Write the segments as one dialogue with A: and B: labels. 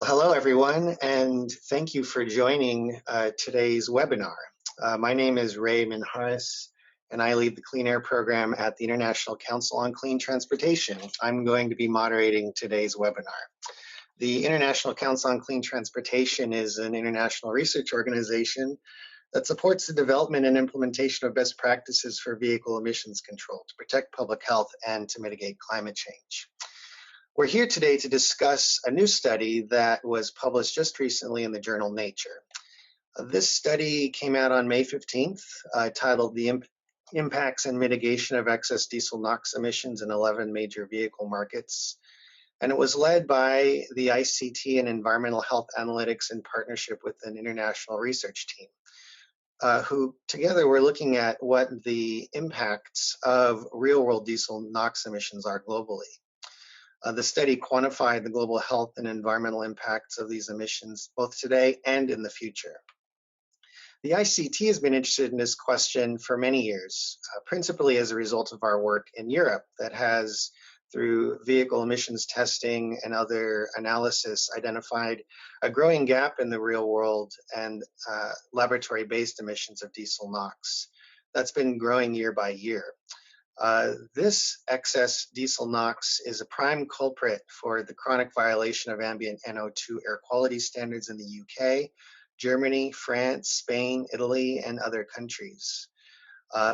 A: Hello, everyone, and thank you for joining today's webinar. My name is Ray Minjares, and I lead the Clean Air Program at the International Council on Clean Transportation. I'm going to be moderating today's webinar. The International Council on Clean Transportation is an international research organization that supports the development and implementation of best practices for vehicle emissions control to protect public health and to mitigate climate change. We're here today to discuss a new study that was published just recently in the journal Nature. This study came out on May 15th, titled The Impacts and Mitigation of Excess Diesel NOx Emissions in 11 Major Vehicle Markets. And it was led by the ICCT and Environmental Health Analytics in partnership with an international research team, who together were looking at what the impacts of real-world diesel NOx emissions are globally. The study quantified the global health and environmental impacts of these emissions, both today and in the future. The ICT has been interested in this question for many years, principally as a result of our work in Europe that has, through vehicle emissions testing and other analysis, identified a growing gap in the real world and laboratory-based emissions of diesel NOx. That's been growing year by year. This excess diesel NOx is a prime culprit for the chronic violation of ambient NO2 air quality standards in the UK, Germany, France, Spain, Italy, and other countries.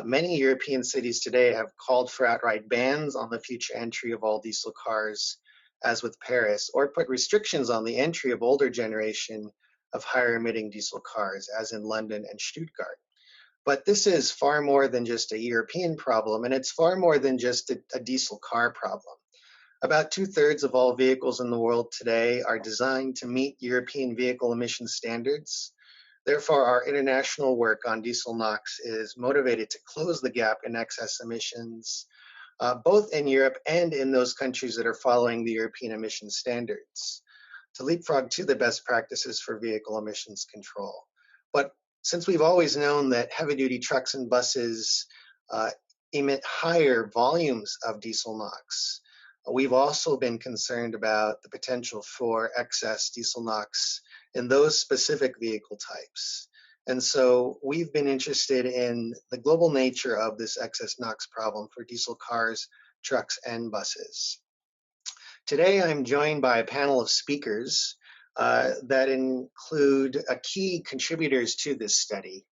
A: Many European cities today have called for outright bans on the future entry of all diesel cars, as with Paris, or put restrictions on the entry of older generation of higher emitting diesel cars, as in London and Stuttgart. But this is far more than just a European problem, and it's far more than just a diesel car problem. About 2/3 of all vehicles in the world today are designed to meet European vehicle emission standards. Therefore, our international work on diesel NOx is motivated to close the gap in excess emissions, both in Europe and in those countries that are following the European emission standards, to leapfrog to the best practices for vehicle emissions control. But since we've always known that heavy-duty trucks and buses emit higher volumes of diesel NOx, we've also been concerned about the potential for excess diesel NOx in those specific vehicle types. And so we've been interested in the global nature of this excess NOx problem for diesel cars, trucks, and buses. Today, I'm joined by a panel of speakers that include key contributors to this study.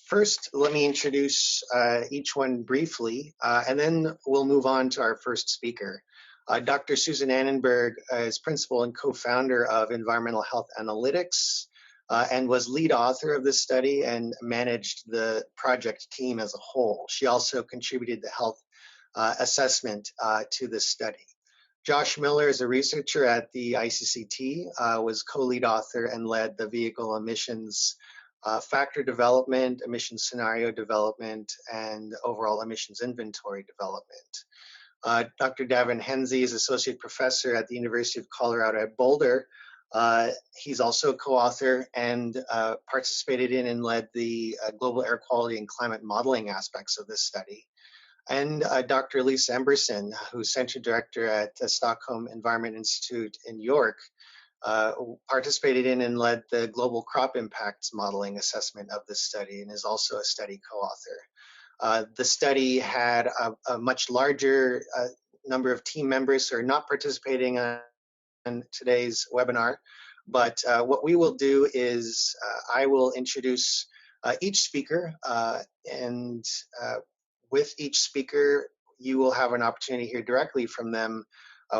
A: First, let me introduce each one briefly, and then we'll move on to our first speaker. Dr. Susan Anenberg is principal and co-founder of Environmental Health Analytics and was lead author of this study and managed the project team as a whole. She also contributed the health assessment to this study. Josh Miller is a researcher at the ICCT, was co-lead author and led the vehicle emissions factor development, emission scenario development, and overall emissions inventory development. Dr. Daven Henze is associate professor at the University of Colorado at Boulder. He's also co-author and participated in and led the global air quality and climate modeling aspects of this study. And Dr. Lisa Emberson, who's Center Director at the Stockholm Environment Institute in York, participated in and led the global crop impacts modeling assessment of this study and is also a study co-author. The study had a much larger number of team members who are not participating on today's webinar, but what we will do is I will introduce each speaker and with each speaker, you will have an opportunity to hear directly from them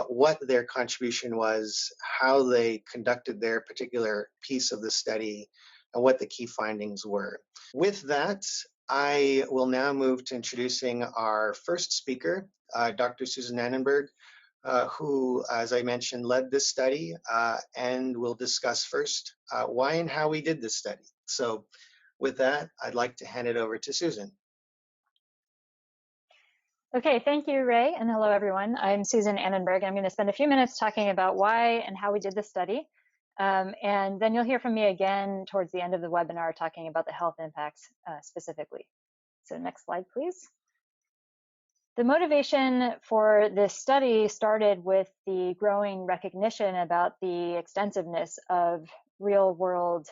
A: what their contribution was, how they conducted their particular piece of the study, and what the key findings were. With that, I will now move to introducing our first speaker, Dr. Susan Anenberg, who, as I mentioned, led this study and will discuss first why and how we did this study. So with that, I'd like to hand it over to Susan.
B: Okay, thank you, Ray, and hello, everyone. I'm Susan Anenberg. I'm going to spend a few minutes talking about why and how we did this study, and then you'll hear from me again towards the end of the webinar talking about the health impacts specifically. So next slide, please. The motivation for this study started with the growing recognition about the extensiveness of real-world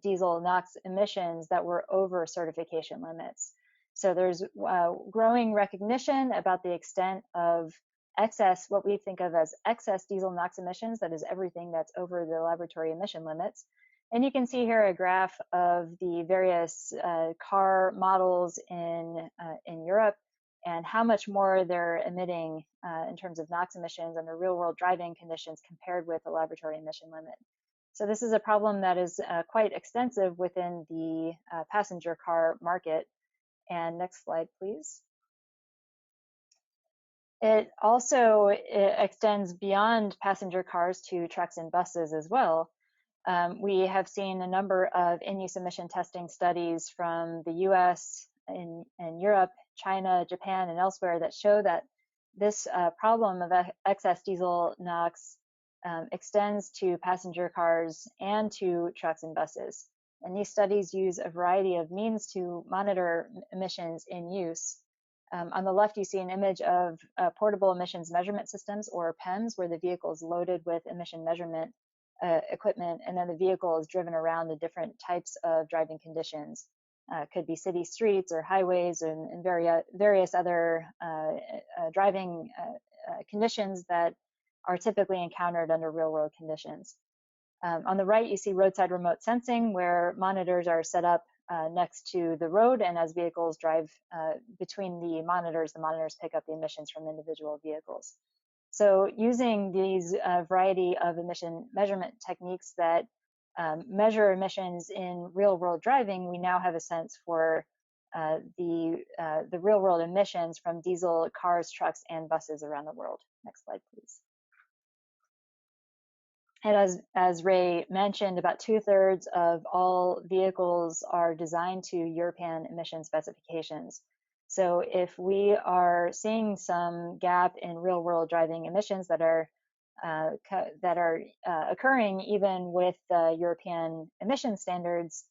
B: diesel NOx emissions that were over certification limits. So there's growing recognition about the extent of excess, what we think of as excess diesel NOx emissions, that is everything that's over the laboratory emission limits. And you can see here a graph of the various car models in Europe and how much more they're emitting in terms of NOx emissions under real-world driving conditions compared with the laboratory emission limit. So this is a problem that is quite extensive within the passenger car market. And next slide, please. It also extends beyond passenger cars to trucks and buses as well. We have seen a number of in-use emission testing studies from the US and Europe, China, Japan, and elsewhere that show that this problem of excess diesel NOx extends to passenger cars and to trucks and buses. And these studies use a variety of means to monitor emissions in use. On the left, you see an image of portable emissions measurement systems, or PEMS, where the vehicle is loaded with emission measurement equipment, and then the vehicle is driven around the different types of driving conditions. Could be city streets or highways and various other driving conditions that are typically encountered under real-world conditions. On the right, you see roadside remote sensing, where monitors are set up next to the road, and as vehicles drive between the monitors pick up the emissions from individual vehicles. So using these variety of emission measurement techniques that measure emissions in real-world driving, we now have a sense for the real-world emissions from diesel cars, trucks, and buses around the world. Next slide, please. And as Ray mentioned, about 2/3 of all vehicles are designed to European emission specifications. So if we are seeing some gap in real-world driving emissions that are occurring even with the European emission standards,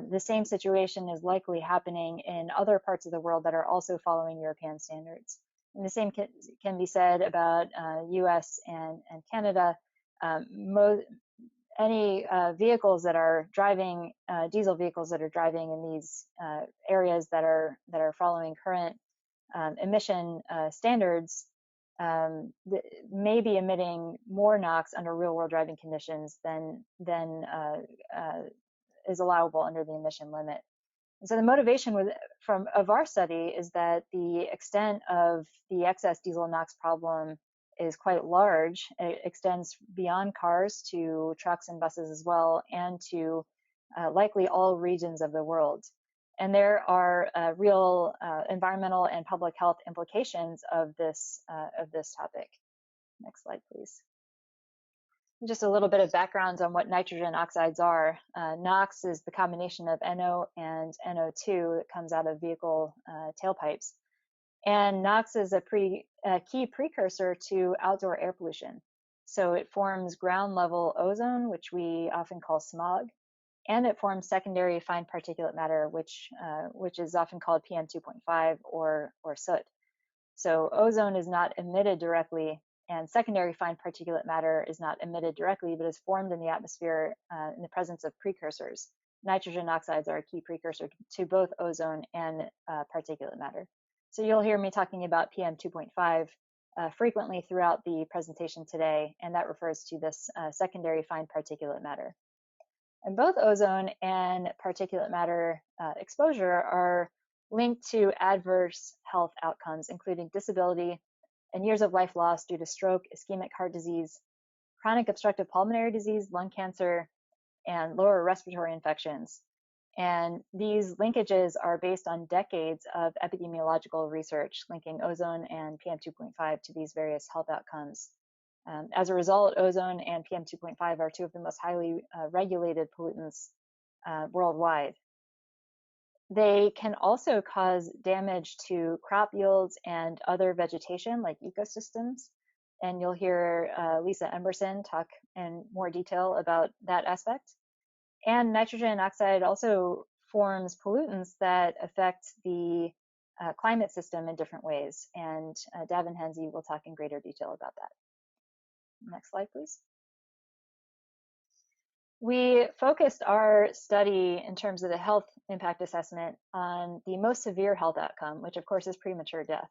B: the same situation is likely happening in other parts of the world that are also following European standards. And the same can be said about US and Canada. Any vehicles that are driving, diesel vehicles that are driving in these areas that are following current emission standards may be emitting more NOx under real-world driving conditions than is allowable under the emission limit. And so the motivation of our study is that the extent of the excess diesel NOx problem is quite large. It extends beyond cars to trucks and buses as well, and to likely all regions of the world. And there are real environmental and public health implications of this topic. Next slide, please. Just a little bit of background on what nitrogen oxides are. NOx is the combination of NO and NO2 that comes out of vehicle tailpipes. And NOx is a key precursor to outdoor air pollution. So it forms ground level ozone, which we often call smog, and it forms secondary fine particulate matter, which is often called PM2.5 or soot. So ozone is not emitted directly, and secondary fine particulate matter is not emitted directly, but is formed in the atmosphere in the presence of precursors. Nitrogen oxides are a key precursor to both ozone and particulate matter. So you'll hear me talking about PM2.5 frequently throughout the presentation today, and that refers to this secondary fine particulate matter. And both ozone and particulate matter exposure are linked to adverse health outcomes, including disability and years of life lost due to stroke, ischemic heart disease, chronic obstructive pulmonary disease, lung cancer, and lower respiratory infections. And these linkages are based on decades of epidemiological research linking ozone and PM2.5 to these various health outcomes. As a result, ozone and PM2.5 are two of the most highly regulated pollutants worldwide. They can also cause damage to crop yields and other vegetation like ecosystems. And you'll hear Lisa Emberson talk in more detail about that aspect. And nitrogen oxide also forms pollutants that affect the climate system in different ways. And Daven Henze will talk in greater detail about that. Next slide, please. We focused our study in terms of the health impact assessment on the most severe health outcome, which of course is premature death.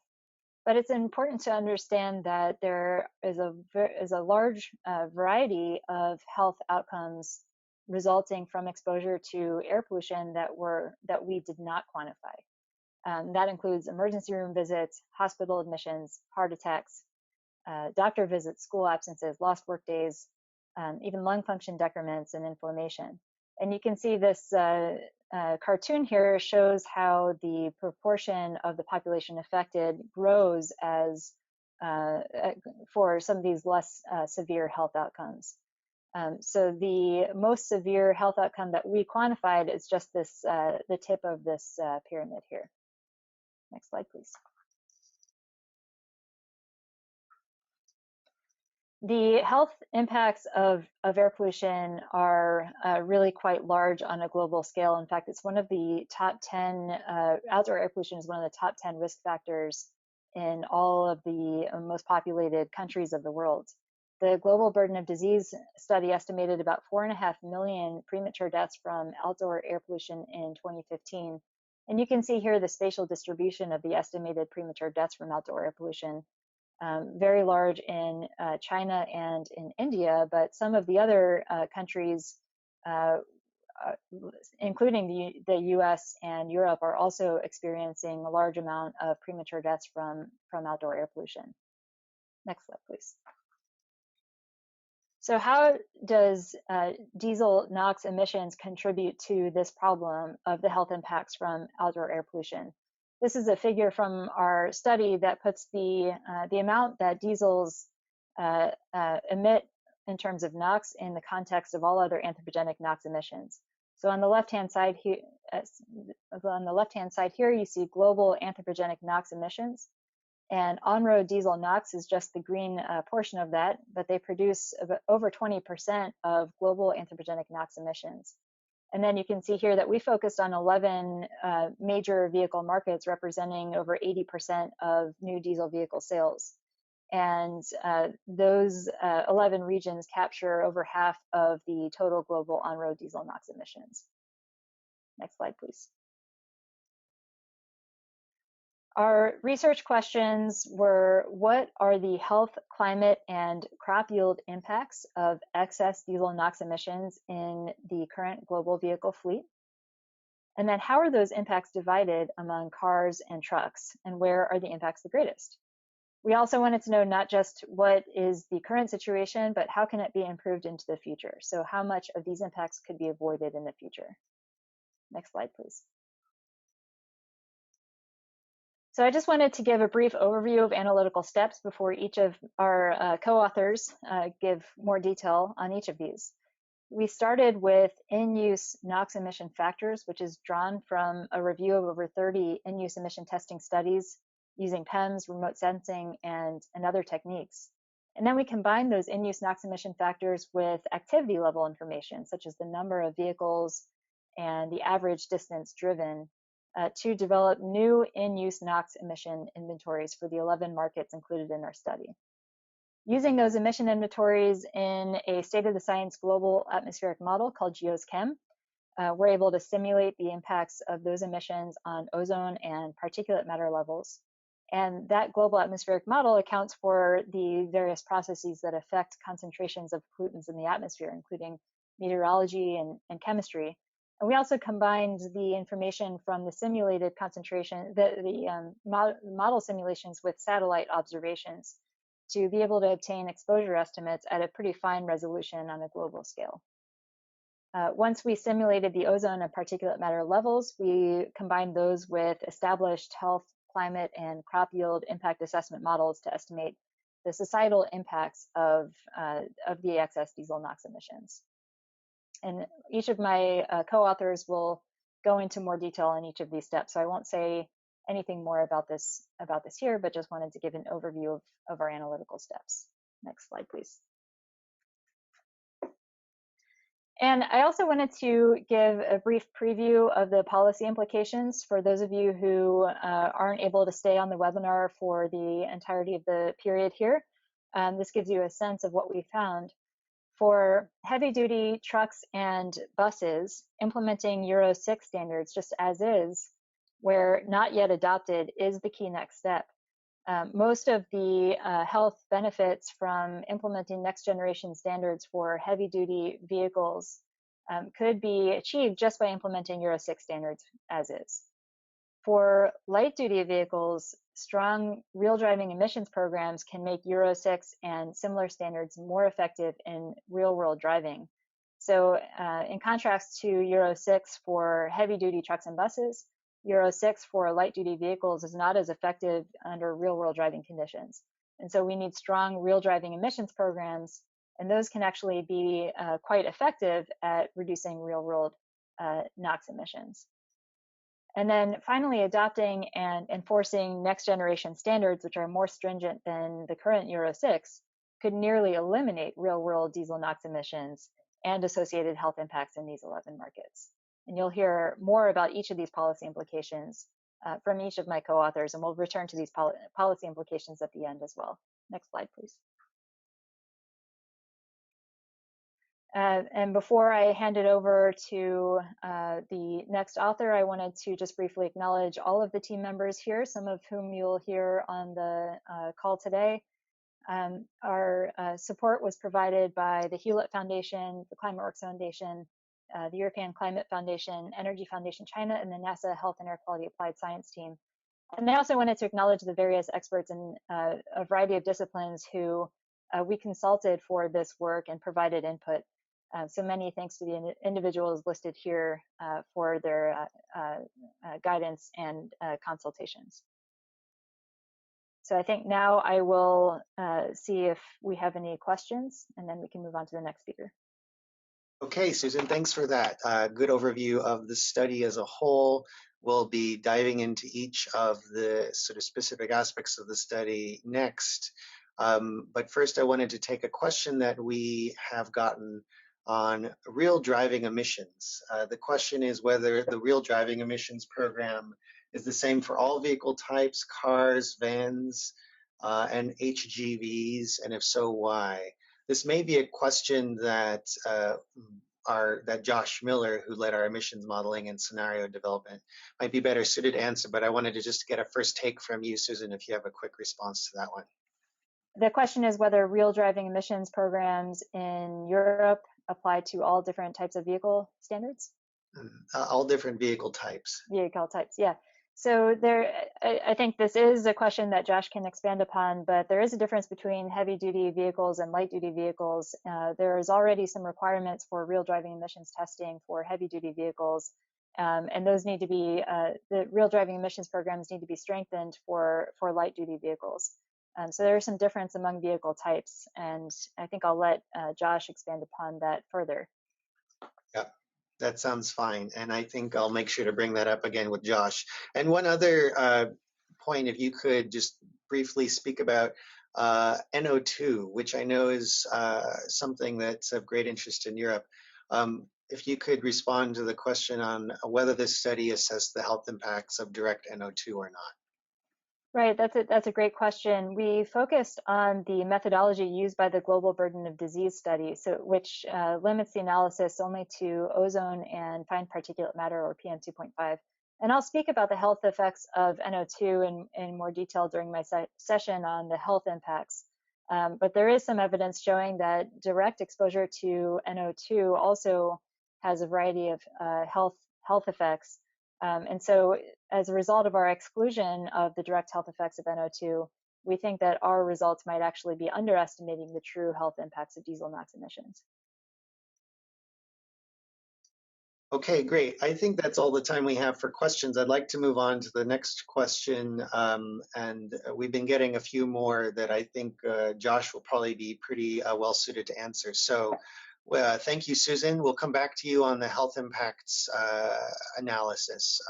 B: But it's important to understand that there is a large variety of health outcomes resulting from exposure to air pollution that we did not quantify. That includes emergency room visits, hospital admissions, heart attacks, doctor visits, school absences, lost work days, even lung function decrements and inflammation. And you can see this cartoon here shows how the proportion of the population affected grows as for some of these less severe health outcomes. So the most severe health outcome that we quantified is just this, the tip of this pyramid here. Next slide, please. The health impacts of air pollution are really quite large on a global scale. In fact, it's one of the top 10, outdoor air pollution is one of the top 10 risk factors in all of the most populated countries of the world. The Global Burden of Disease study estimated about 4.5 million premature deaths from outdoor air pollution in 2015. And you can see here the spatial distribution of the estimated premature deaths from outdoor air pollution. Very large in China and in India, but some of the other countries, including the US and Europe, are also experiencing a large amount of premature deaths from outdoor air pollution. Next slide, please. So how does diesel NOx emissions contribute to this problem of the health impacts from outdoor air pollution? This is a figure from our study that puts the amount that diesels emit in terms of NOx in the context of all other anthropogenic NOx emissions. So on the left-hand side here, you see global anthropogenic NOx emissions, and on-road diesel NOx is just the green portion of that, but they produce over 20% of global anthropogenic NOx emissions. And then you can see here that we focused on 11 major vehicle markets representing over 80% of new diesel vehicle sales. And those 11 regions capture over half of the total global on-road diesel NOx emissions. Next slide, please. Our research questions were, what are the health, climate, and crop yield impacts of excess diesel NOx emissions in the current global vehicle fleet? And then how are those impacts divided among cars and trucks, and where are the impacts the greatest? We also wanted to know not just what is the current situation, but how can it be improved into the future? So how much of these impacts could be avoided in the future? Next slide, please. So I just wanted to give a brief overview of analytical steps before each of our co-authors give more detail on each of these. We started with in-use NOx emission factors, which is drawn from a review of over 30 in-use emission testing studies using PEMS, remote sensing, and other techniques. And then we combined those in-use NOx emission factors with activity level information, such as the number of vehicles and the average distance driven, to develop new in-use NOx emission inventories for the 11 markets included in our study. Using those emission inventories in a state-of-the-science global atmospheric model called GEOS-Chem, we're able to simulate the impacts of those emissions on ozone and particulate matter levels. And that global atmospheric model accounts for the various processes that affect concentrations of pollutants in the atmosphere, including meteorology and chemistry. And we also combined the information from the simulated concentration, the model simulations with satellite observations to be able to obtain exposure estimates at a pretty fine resolution on a global scale. Once we simulated the ozone and particulate matter levels, we combined those with established health, climate, and crop yield impact assessment models to estimate the societal impacts of the excess diesel NOx emissions. And each of my co-authors will go into more detail on each of these steps. So I won't say anything more about this here, but just wanted to give an overview of our analytical steps. Next slide, please. And I also wanted to give a brief preview of the policy implications for those of you who aren't able to stay on the webinar for the entirety of the period here. This gives you a sense of what we found. For heavy-duty trucks and buses, implementing Euro 6 standards just as is, where not yet adopted, is the key next step. Most of the health benefits from implementing next generation standards for heavy duty vehicles could be achieved just by implementing Euro 6 standards as is. For light duty vehicles, strong real driving emissions programs can make Euro 6 and similar standards more effective in real world driving. So in contrast to Euro 6 for heavy duty trucks and buses, Euro 6 for light duty vehicles is not as effective under real world driving conditions. And so we need strong real driving emissions programs, and those can actually be quite effective at reducing real world NOx emissions. And then finally, adopting and enforcing next generation standards, which are more stringent than the current Euro 6, could nearly eliminate real world diesel NOx emissions and associated health impacts in these 11 markets. And you'll hear more about each of these policy implications from each of my co-authors, and we'll return to these policy implications at the end as well. Next slide, please. And before I hand it over to the next author, I wanted to just briefly acknowledge all of the team members here, some of whom you'll hear on the call today. Our support was provided by the Hewlett Foundation, the ClimateWorks Foundation, the European Climate Foundation, Energy Foundation China, and the NASA Health and Air Quality Applied Science team. And I also wanted to acknowledge the various experts in a variety of disciplines who we consulted for this work and provided input. So many thanks to the individuals listed here for their guidance and consultations. So I think now I will see if we have any questions, and then we can move on to the next speaker.
A: Okay, Susan, thanks for that. Good overview of the study as a whole. We'll be diving into each of the sort of specific aspects of the study next. But first, I wanted to take a question that we have gotten on real driving emissions. The question is whether the real driving emissions program is the same for all vehicle types, cars, vans, and HGVs, and if so, why? This may be a question that that Josh Miller, who led our emissions modeling and scenario development, might be better suited to answer, but I wanted to just get a first take from you, Susan, if you have a quick response to that one.
B: The question is whether real driving emissions programs in Europe apply to all different types of vehicle standards?
A: All different vehicle types.
B: Vehicle types, yeah. So I think this is a question that Josh can expand upon, but there is a difference between heavy duty vehicles and light duty vehicles. There is already some requirements for real driving emissions testing for heavy duty vehicles. And those need to be, the real driving emissions programs need to be strengthened for light duty vehicles. So there is some difference among vehicle types, and I think I'll let Josh expand upon that further.
A: Yeah, that sounds fine. And I think I'll make sure to bring that up again with Josh. And one other point, if you could just briefly speak about NO2, which I know is something that's of great interest in Europe. If you could respond to the question on whether this study assessed the health impacts of direct NO2 or not.
B: Right, that's a great question. We focused on the methodology used by the Global Burden of Disease study, which limits the analysis only to ozone and fine particulate matter, or PM 2.5. And I'll speak about the health effects of NO2 in more detail during my session on the health impacts. But there is some evidence showing that direct exposure to NO2 also has a variety of health effects. And so as a result of our exclusion of the direct health effects of NO2, we think that our results might actually be underestimating the true health impacts of diesel NOx emissions.
A: Okay, great. I think that's all the time we have for questions. I'd like to move on to the next question. And we've been getting a few more that I think Josh will probably be pretty well suited to answer. So thank you, Susan. We'll come back to you on the health impacts analysis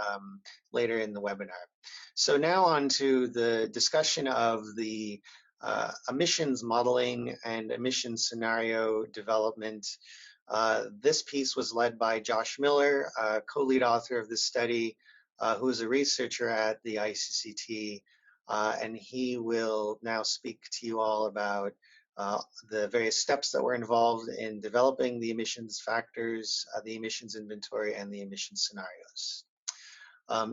A: later in the webinar. So now on to the discussion of the emissions modeling and emissions scenario development. This piece was led by Josh Miller, co-lead author of this study, who is a researcher at the ICCT, and he will now speak to you all about the various steps that were involved in developing the emissions factors, the emissions inventory, and the emission scenarios.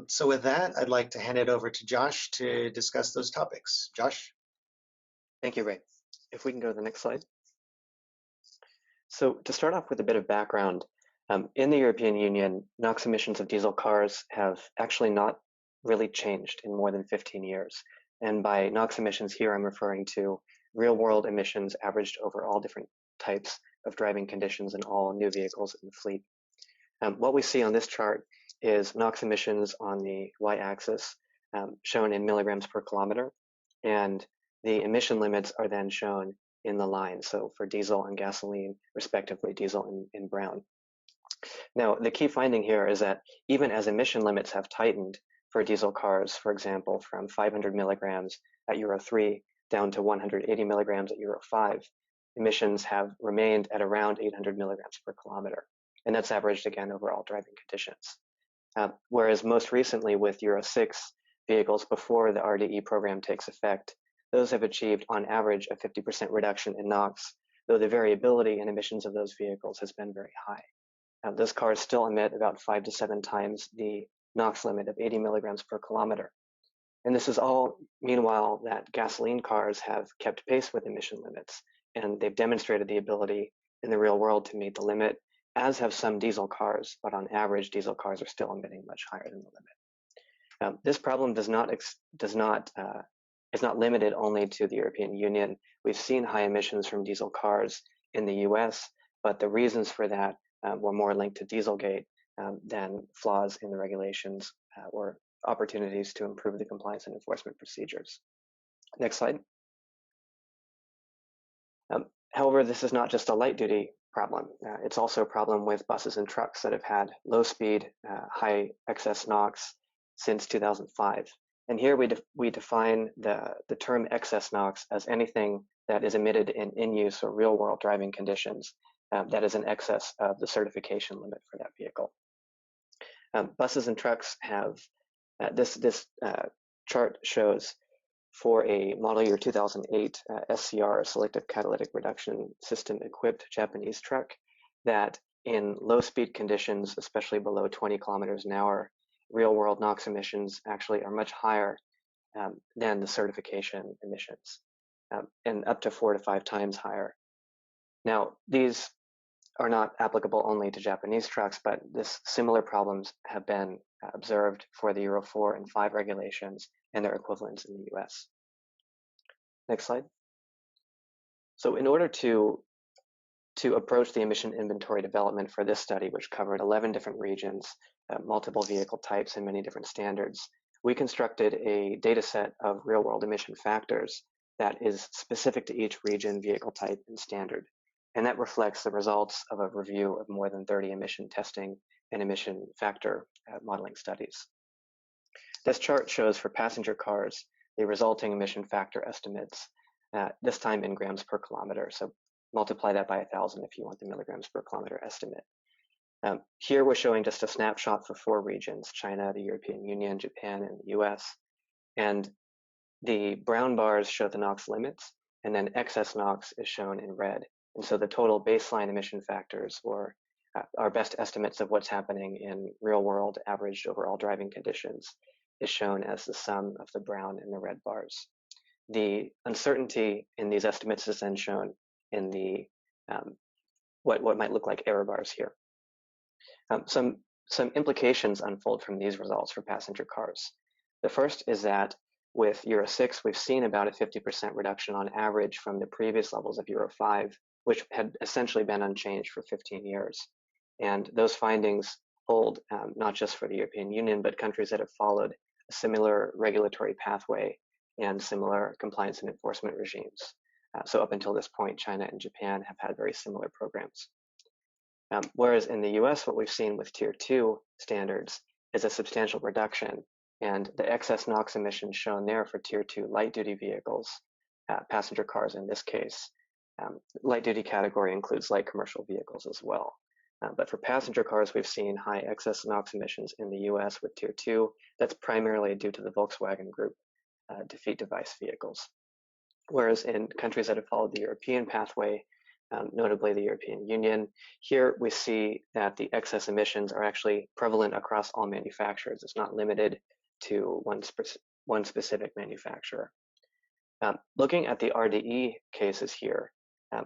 A: So with that, I'd like to hand it over to Josh to discuss those topics. Josh?
C: Thank you, Ray. If we can go to the next slide. So to start off with a bit of background, in the European Union, NOx emissions of diesel cars have actually not really changed in more than 15 years. And by NOx emissions here, I'm referring to real-world emissions averaged over all different types of driving conditions in all new vehicles in the fleet. What we see on this chart is NOx emissions on the y-axis, shown in milligrams per kilometer, and the emission limits are then shown in the line, so for diesel and gasoline, respectively, diesel in brown. Now, the key finding here is that even as emission limits have tightened for diesel cars, for example, from 500 milligrams at Euro 3 down to 180 milligrams at Euro 5, emissions have remained at around 800 milligrams per kilometer, and that's averaged again over all driving conditions. Whereas most recently with Euro 6 vehicles before the RDE program takes effect, those have achieved on average a 50% reduction in NOx, though the variability in emissions of those vehicles has been very high. Those cars still emit about 5 to 7 times the NOx limit of 80 milligrams per kilometer. And this is all meanwhile that gasoline cars have kept pace with emission limits, and they've demonstrated the ability in the real world to meet the limit, as have some diesel cars, but on average, diesel cars are still emitting much higher than the limit. This problem is not limited only to the European Union. We've seen high emissions from diesel cars in the US, but the reasons for that were more linked to Dieselgate than flaws in the regulations or opportunities to improve the compliance and enforcement procedures. Next slide. However, this is not just a light-duty problem. It's also a problem with buses and trucks that have had low speed, high excess NOx since 2005. And here we define the term excess NOx as anything that is emitted in in-use or real-world driving conditions that is in excess of the certification limit for that vehicle. Buses and trucks have, this chart shows for a model year 2008 SCR, selective catalytic reduction system equipped Japanese truck, that in low speed conditions, especially below 20 kilometers an hour, real world NOx emissions actually are much higher than the certification emissions, and up to 4 to 5 times higher. Now, these are not applicable only to Japanese trucks, but similar problems have been observed for the Euro 4 and 5 regulations and their equivalents in the US. Next slide. So in order to approach the emission inventory development for this study, which covered 11 different regions, multiple vehicle types, and many different standards, we constructed a data set of real-world emission factors that is specific to each region, vehicle type, and standard. And that reflects the results of a review of more than 30 emission testing and emission factor modeling studies. This chart shows for passenger cars the resulting emission factor estimates, this time in grams per kilometer. So multiply that by 1,000 if you want the milligrams per kilometer estimate. Here we're showing just a snapshot for 4 regions: China, the European Union, Japan, and the US. And the brown bars show the NOx limits, and then excess NOx is shown in red. And so the total baseline emission factors, or our best estimates of what's happening in real world averaged over all driving conditions, is shown as the sum of the brown and the red bars. The uncertainty in these estimates is then shown in the what might look like error bars here. Some implications unfold from these results for passenger cars. The first is that with Euro 6, we've seen about a 50% reduction on average from the previous levels of Euro 5, which had essentially been unchanged for 15 years. And those findings hold not just for the European Union, but countries that have followed a similar regulatory pathway and similar compliance and enforcement regimes. So up until this point, China and Japan have had very similar programs. Whereas in the US, what we've seen with Tier 2 standards is a substantial reduction, and the excess NOx emissions shown there for Tier 2 light-duty vehicles, passenger cars in this case, Light duty category includes light commercial vehicles as well. But for passenger cars, we've seen high excess NOx emissions in the US with Tier 2. That's primarily due to the Volkswagen Group defeat device vehicles. Whereas in countries that have followed the European pathway, notably the European Union, here we see that the excess emissions are actually prevalent across all manufacturers. It's not limited to one specific manufacturer. Looking at the RDE cases here,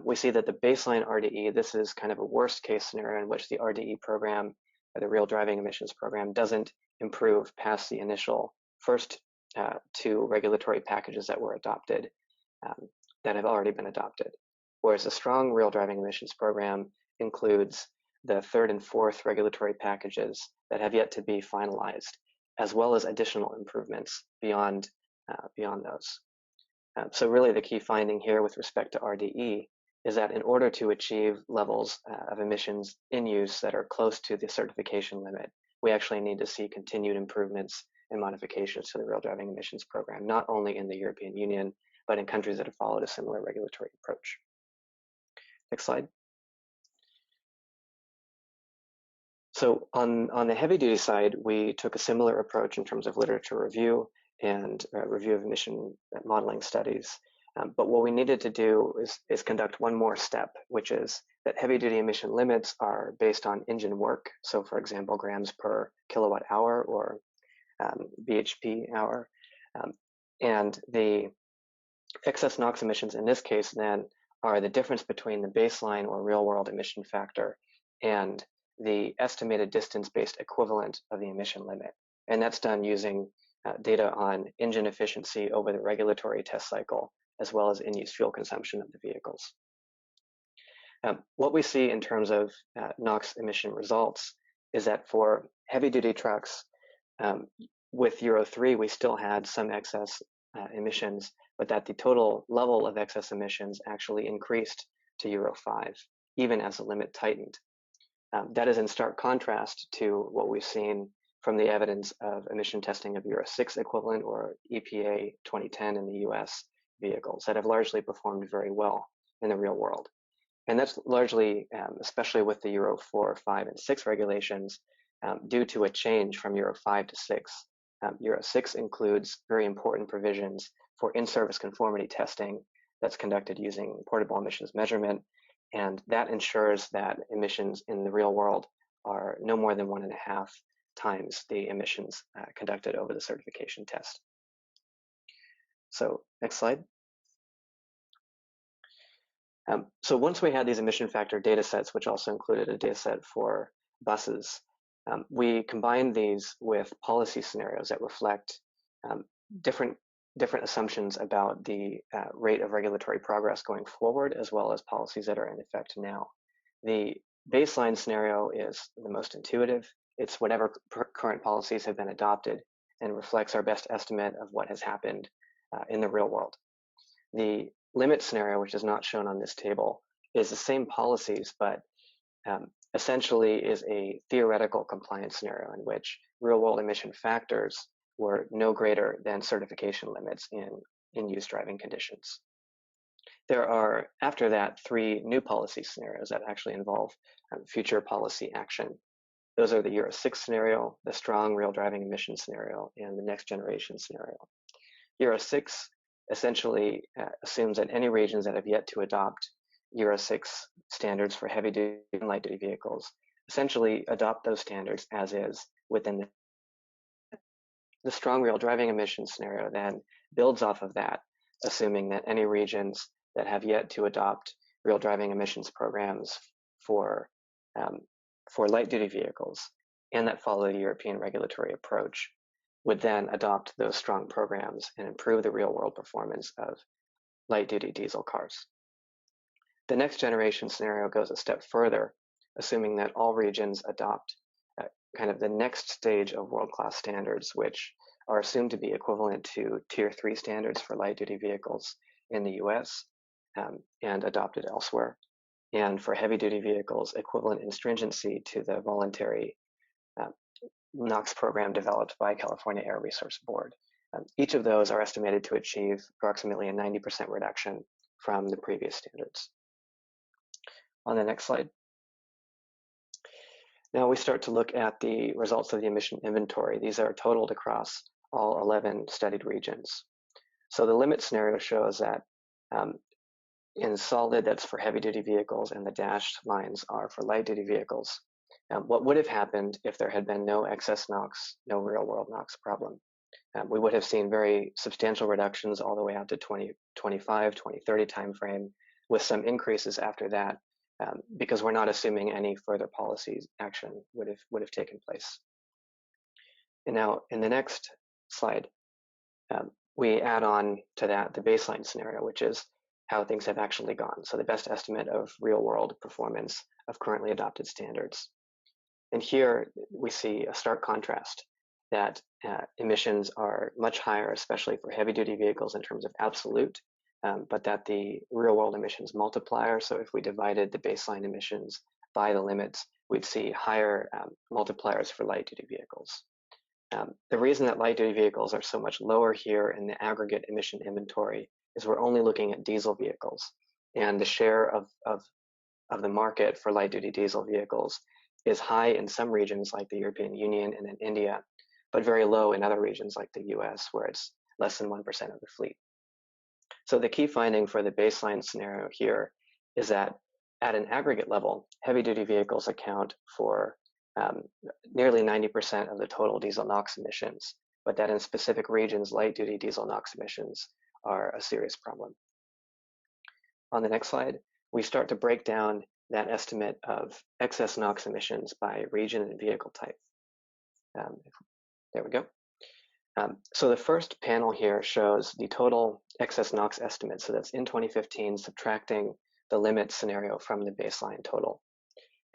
C: we see that the baseline RDE, this is kind of a worst case scenario in which the RDE program, or the real driving emissions program, doesn't improve past the initial first two regulatory packages that were adopted, that have already been adopted. Whereas the strong real driving emissions program includes the third and fourth regulatory packages that have yet to be finalized, as well as additional improvements beyond those. So really the key finding here with respect to RDE is that in order to achieve levels of emissions in use that are close to the certification limit, we actually need to see continued improvements and modifications to the real driving emissions program, not only in the European Union, but in countries that have followed a similar regulatory approach. Next slide. So on the heavy duty side, we took a similar approach in terms of literature review and review of emission modeling studies. But what we needed to do is conduct one more step, which is that heavy duty emission limits are based on engine work. So for example, grams per kilowatt hour or bhp hour. And the excess NOx emissions in this case then are the difference between the baseline or real world emission factor and the estimated distance-based equivalent of the emission limit. And that's done using data on engine efficiency over the regulatory test cycle, as well as in-use fuel consumption of the vehicles. What we see in terms of NOx emission results is that for heavy-duty trucks, with Euro 3, we still had some excess emissions, but that the total level of excess emissions actually increased to Euro 5, even as the limit tightened. That is in stark contrast to what we've seen from the evidence of emission testing of Euro 6 equivalent or EPA 2010 in the US vehicles that have largely performed very well in the real world. And that's largely, especially with the Euro 4, 5, and 6 regulations, due to a change from Euro 5 to 6. Euro 6 includes very important provisions for in-service conformity testing that's conducted using portable emissions measurement, and that ensures that emissions in the real world are no more than 1.5 times the emissions conducted over the certification test. So next slide. So once we had these emission factor data sets, which also included a data set for buses, we combined these with policy scenarios that reflect different assumptions about the rate of regulatory progress going forward, as well as policies that are in effect now. The baseline scenario is the most intuitive. It's whatever current policies have been adopted and reflects our best estimate of what has happened in the real world. The limit scenario, which is not shown on this table, is the same policies, but essentially is a theoretical compliance scenario in which real-world emission factors were no greater than certification limits in use driving conditions. There are, after that, 3 new policy scenarios that actually involve future policy action. Those are the Euro 6 scenario, the strong real driving emission scenario, and the next generation scenario. Euro 6 essentially assumes that any regions that have yet to adopt Euro 6 standards for heavy duty and light duty vehicles essentially adopt those standards as is within the strong real driving emission scenario then builds off of that, assuming that any regions that have yet to adopt real driving emissions programs for light duty vehicles and that follow the European regulatory approach would then adopt those strong programs and improve the real world performance of light duty diesel cars. The next generation scenario goes a step further, assuming that all regions adopt kind of the next stage of world-class standards, which are assumed to be equivalent to Tier 3 standards for light duty vehicles in the US and adopted elsewhere, and for heavy duty vehicles equivalent in stringency to the voluntary NOx program developed by California Air Resources Board. Each of those are estimated to achieve approximately a 90% reduction from the previous standards. On the next slide. Now we start to look at the results of the emission inventory. These are totaled across all 11 studied regions. So the limit scenario shows that in solid, that's for heavy-duty vehicles, and the dashed lines are for light-duty vehicles. What would have happened if there had been no excess NOx, no real-world NOx problem? We would have seen very substantial reductions all the way out to 2025, 2030 timeframe, with some increases after that, because we're not assuming any further policy action would have taken place. And now in the next slide, we add on to that the baseline scenario, which is how things have actually gone. So the best estimate of real-world performance of currently adopted standards. And here we see a stark contrast that emissions are much higher, especially for heavy-duty vehicles in terms of absolute, but that the real-world emissions multiplier, so if we divided the baseline emissions by the limits, we'd see higher multipliers for light-duty vehicles. The reason that light-duty vehicles are so much lower here in the aggregate emission inventory is we're only looking at diesel vehicles, and the share of the market for light-duty diesel vehicles is high in some regions like the European Union and in India, but very low in other regions like the US, where it's less than 1% of the fleet. So the key finding for the baseline scenario here is that at an aggregate level, heavy-duty vehicles account for nearly 90% of the total diesel NOx emissions, but that in specific regions, light-duty diesel NOx emissions are a serious problem. On the next slide, we start to break down that estimate of excess NOx emissions by region and vehicle type. There we go. So the first panel here shows the total excess NOx estimate. So that's in 2015, subtracting the limit scenario from the baseline total.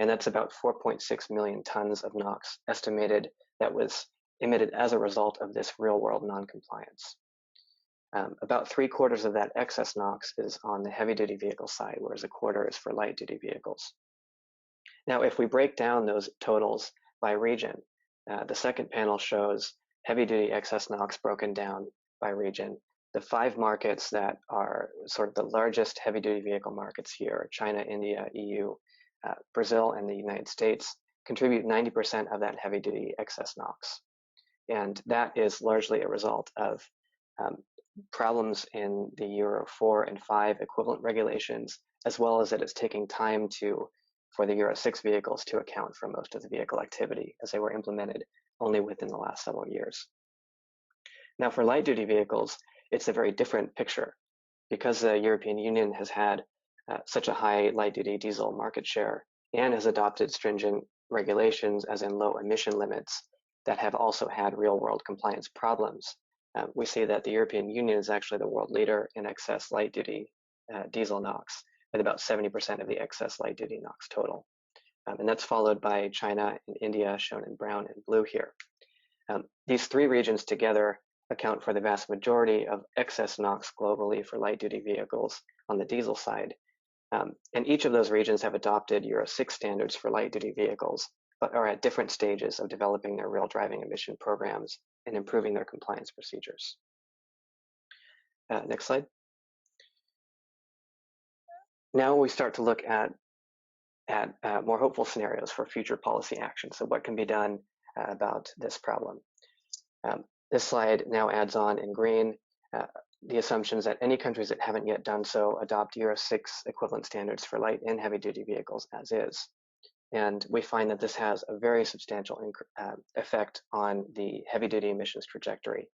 C: And that's about 4.6 million tons of NOx estimated that was emitted as a result of this real-world non-compliance. About 3/4 of that excess NOx is on the heavy-duty vehicle side, whereas 1/4 is for light-duty vehicles. Now, if we break down those totals by region, the second panel shows heavy-duty excess NOx broken down by region. The 5 markets that are sort of the largest heavy-duty vehicle markets here, China, India, EU, Brazil, and the United States, contribute 90% of that heavy-duty excess NOx. And that is largely a result of problems in the Euro 4 and 5 equivalent regulations, as well as that it's taking time for the Euro 6 vehicles to account for most of the vehicle activity, as they were implemented only within the last several years. Now, for light-duty vehicles, it's a very different picture. Because the European Union has had such a high light-duty diesel market share and has adopted stringent regulations, as in low emission limits, that have also had real-world compliance problems, we see that the European Union is actually the world leader in excess light-duty diesel NOx, with about 70% of the excess light-duty NOx total. And that's followed by China and India, shown in brown and blue here. These 3 regions together account for the vast majority of excess NOx globally for light-duty vehicles on the diesel side. And each of those regions have adopted Euro 6 standards for light-duty vehicles, but are at different stages of developing their real driving emission programs and improving their compliance procedures. Next slide. Now we start to look at more hopeful scenarios for future policy action. So what can be done about this problem? This slide now adds on in green the assumptions that any countries that haven't yet done so adopt Euro 6 equivalent standards for light and heavy duty vehicles as is. And we find that this has a very substantial effect on the heavy duty emissions trajectory.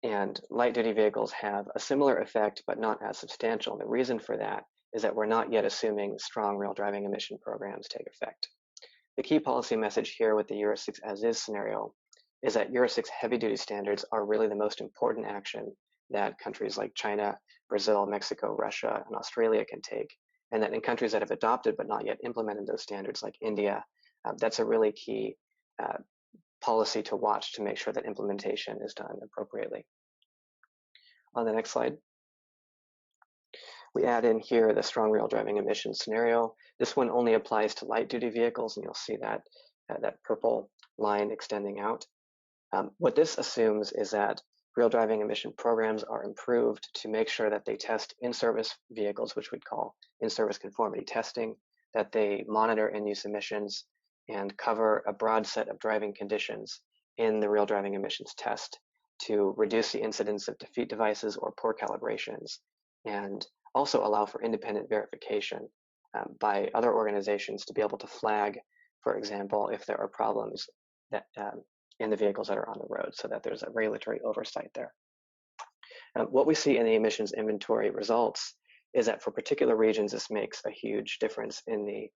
C: And light duty vehicles have a similar effect, but not as substantial. And the reason for that is that we're not yet assuming strong real driving emission programs take effect. The key policy message here with the Euro 6 as is scenario is that Euro 6 heavy duty standards are really the most important action that countries like China, Brazil, Mexico, Russia, and Australia can take. And that in countries that have adopted but not yet implemented those standards like India, that's a really key policy to watch to make sure that implementation is done appropriately. On the next slide, we add in here the strong real driving emissions scenario. This one only applies to light duty vehicles, and you'll see that that purple line extending out. What this assumes is that real driving emission programs are improved to make sure that they test in-service vehicles, which we'd call in-service conformity testing, that they monitor in-use emissions and cover a broad set of driving conditions in the real driving emissions test to reduce the incidence of defeat devices or poor calibrations, and also allow for independent verification by other organizations to be able to flag, for example, if there are problems that in the vehicles that are on the road, so that there's a regulatory oversight there. What we see in the emissions inventory results is that for particular regions, this makes a huge difference in the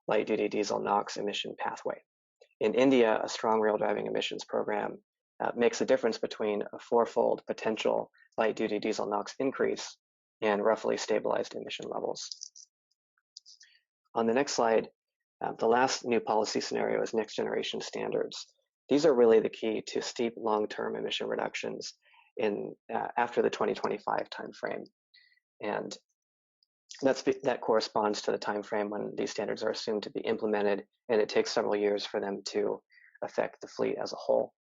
C: light-duty diesel NOx emission pathway. In India, a strong real driving emissions program makes a difference between a fourfold potential light-duty diesel NOx increase and roughly stabilized emission levels. On the next slide, the last new policy scenario is next generation standards. These are really the key to steep long-term emission reductions in after the 2025 timeframe. And that corresponds to the timeframe when these standards are assumed to be implemented, and it takes several years for them to affect the fleet as a whole.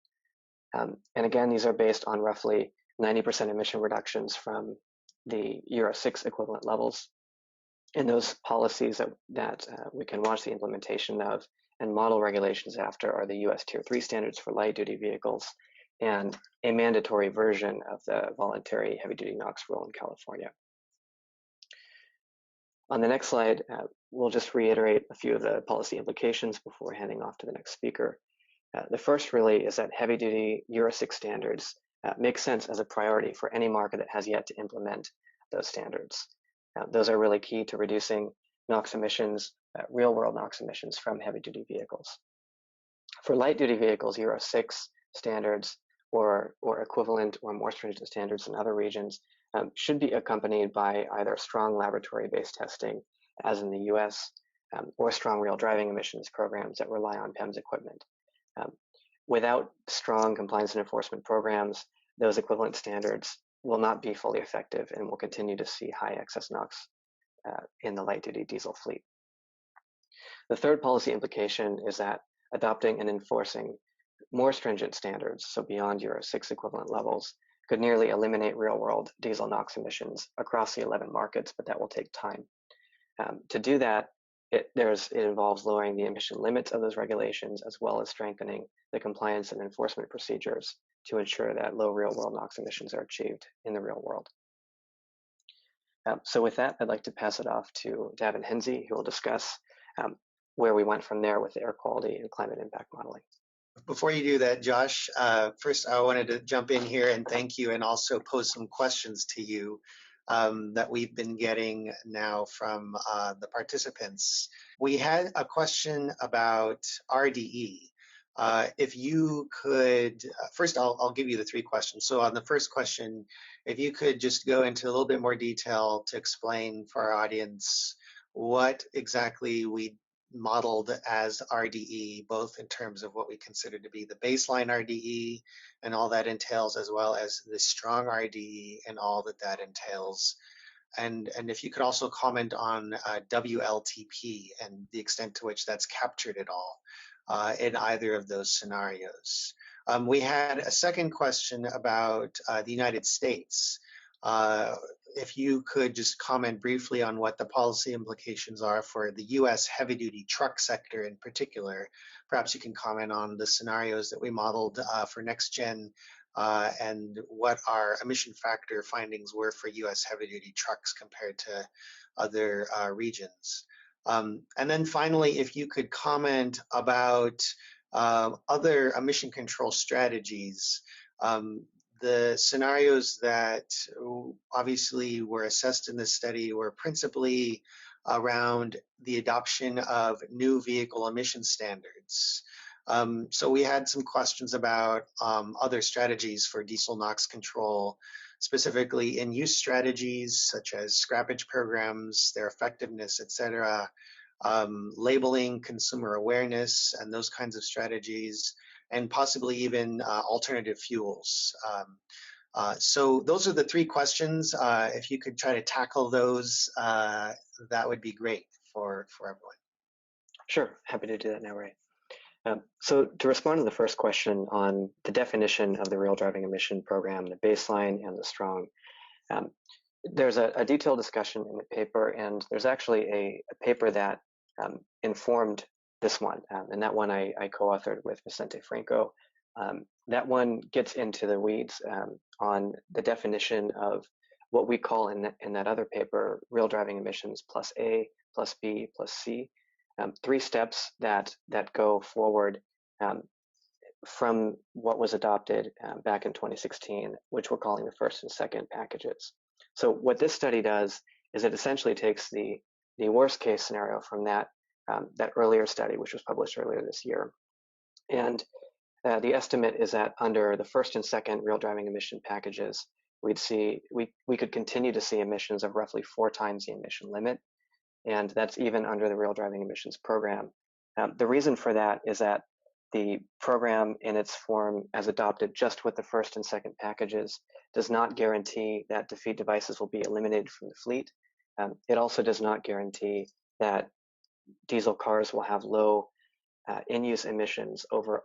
C: And again, these are based on roughly 90% emission reductions from the Euro 6 equivalent levels. And those policies that we can watch the implementation of and model regulations after are the US Tier 3 standards for light-duty vehicles and a mandatory version of the voluntary heavy-duty NOx rule in California. On the next slide, we'll just reiterate a few of the policy implications before handing off to the next speaker. The first really is that heavy-duty Euro 6 standards make sense as a priority for any market that has yet to implement those standards. Those are really key to reducing NOx emissions, real-world NOx emissions from heavy-duty vehicles. For light-duty vehicles, Euro 6 standards or equivalent or more stringent standards in other regions should be accompanied by either strong laboratory-based testing, as in the US, or strong real driving emissions programs that rely on PEMS equipment. Without strong compliance and enforcement programs, those equivalent standards will not be fully effective and will continue to see high excess NOx in the light-duty diesel fleet. The third policy implication is that adopting and enforcing more stringent standards, so beyond Euro 6 equivalent levels, could nearly eliminate real-world diesel NOx emissions across the 11 markets, but that will take time. To do that, it involves lowering the emission limits of those regulations, as well as strengthening the compliance and enforcement procedures to ensure that low real-world NOx emissions are achieved in the real world. So with that, I'd like to pass it off to Daven Henze, who will discuss where we went from there with the air quality and climate impact modeling.
A: Before you do that, Josh, first I wanted to jump in here and thank you and also pose some questions to you that we've been getting now from the participants. We had a question about RDE. If you could, first I'll give you the three questions. So on the first question, if you could just go into a little bit more detail to explain for our audience what exactly we modeled as RDE, both in terms of what we consider to be the baseline RDE and all that entails, as well as the strong RDE and all that that entails. And if you could also comment on WLTP and the extent to which that's captured at all in either of those scenarios. We had a second question about the United States. If you could just comment briefly on what the policy implications are for the U.S. heavy-duty truck sector in particular. Perhaps you can comment on the scenarios that we modeled for next-gen and what our emission factor findings were for U.S. heavy-duty trucks compared to other regions. And then finally, if you could comment about other emission control strategies. The scenarios that obviously were assessed in this study were principally around the adoption of new vehicle emission standards. So we had some questions about other strategies for diesel NOx control, specifically in-use strategies such as scrappage programs, their effectiveness, etc., labeling, consumer awareness, and those kinds of strategies, and possibly even alternative fuels. So those are the three questions. If you could try to tackle those, that would be great for everyone.
C: Sure, happy to do that now, Ray. So to respond to the first question on the definition of the real driving emission program, the baseline and the strong, there's a detailed discussion in the paper, and there's actually a paper that informed this one, and that one I co-authored with Vicente Franco. That one gets into the weeds on the definition of what we call in that other paper, real driving emissions plus A, plus B, plus C. 3 steps that go forward from what was adopted back in 2016, which we're calling the first and second packages. So what this study does is it essentially takes the worst case scenario from that earlier study, which was published earlier this year. And the estimate is that under the first and second real driving emission packages, we could continue to see emissions of roughly 4 times the emission limit. And that's even under the real driving emissions program. The reason for that is that the program in its form as adopted just with the first and second packages does not guarantee that defeat devices will be eliminated from the fleet. It also does not guarantee that diesel cars will have low in-use emissions over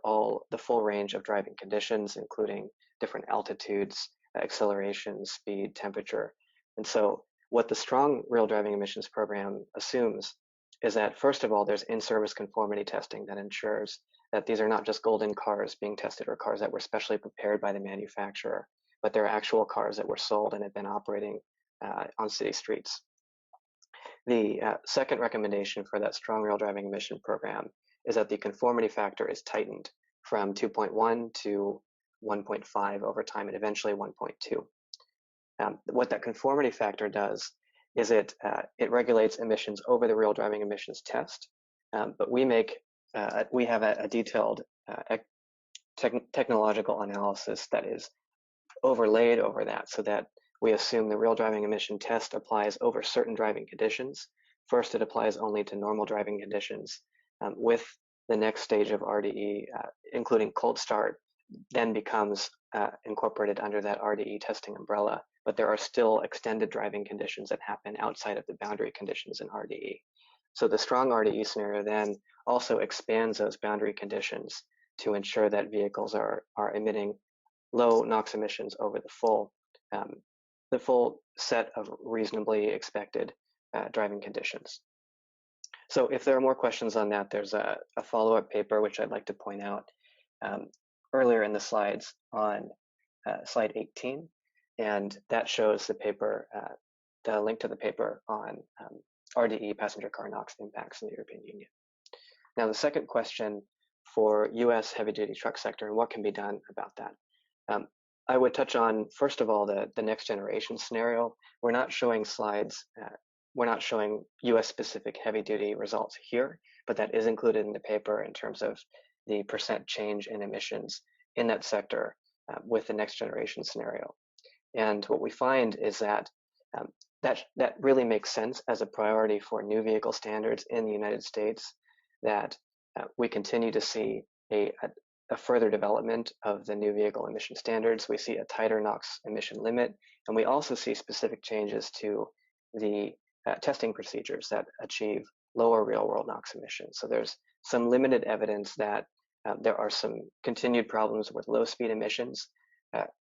C: the full range of driving conditions, including different altitudes, acceleration, speed, temperature. And so what the strong real driving emissions program assumes is that, first of all, there's in-service conformity testing that ensures that these are not just golden cars being tested or cars that were specially prepared by the manufacturer, but they're actual cars that were sold and have been operating on city streets. The second recommendation for that strong real driving emission program is that the conformity factor is tightened from 2.1 to 1.5 over time and eventually 1.2. What that conformity factor does is it regulates emissions over the real driving emissions test, but we have a detailed technological analysis that is overlaid over that, so that we assume the real driving emission test applies over certain driving conditions. First, it applies only to normal driving conditions, with the next stage of RDE, including cold start, then becomes incorporated under that RDE testing umbrella, but there are still extended driving conditions that happen outside of the boundary conditions in RDE. So the strong RDE scenario then also expands those boundary conditions to ensure that vehicles are emitting low NOx emissions over the full set of reasonably expected driving conditions. So if there are more questions on that, there's a follow-up paper which I'd like to point out earlier in the slides on slide 18, and that shows the paper, the link to the paper on RDE passenger car NOx impacts in the European Union. Now, the second question for US heavy-duty truck sector and what can be done about that. I would touch on, first of all, the next generation scenario. We're not showing slides, we're not showing US-specific heavy-duty results here, but that is included in the paper in terms of the % change in emissions in that sector with the next generation scenario. And what we find is that that really makes sense as a priority for new vehicle standards in the United States, that we continue to see a further development of the new vehicle emission standards. We see a tighter NOx emission limit, and we also see specific changes to the testing procedures that achieve lower real-world NOx emissions. So there's some limited evidence that there are some continued problems with low-speed emissions,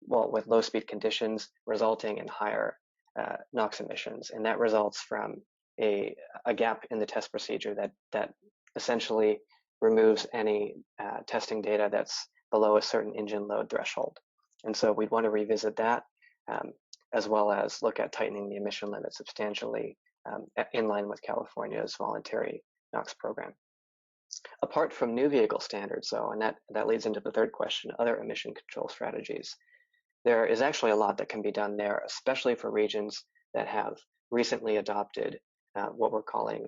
C: with low-speed conditions resulting in higher NOx emissions, and that results from a gap in the test procedure that essentially removes any testing data that's below a certain engine load threshold. And so we'd want to revisit that, as well as look at tightening the emission limit substantially in line with California's voluntary NOx program. Apart from new vehicle standards, though, and that leads into the third question, other emission control strategies, there is actually a lot that can be done there, especially for regions that have recently adopted what we're calling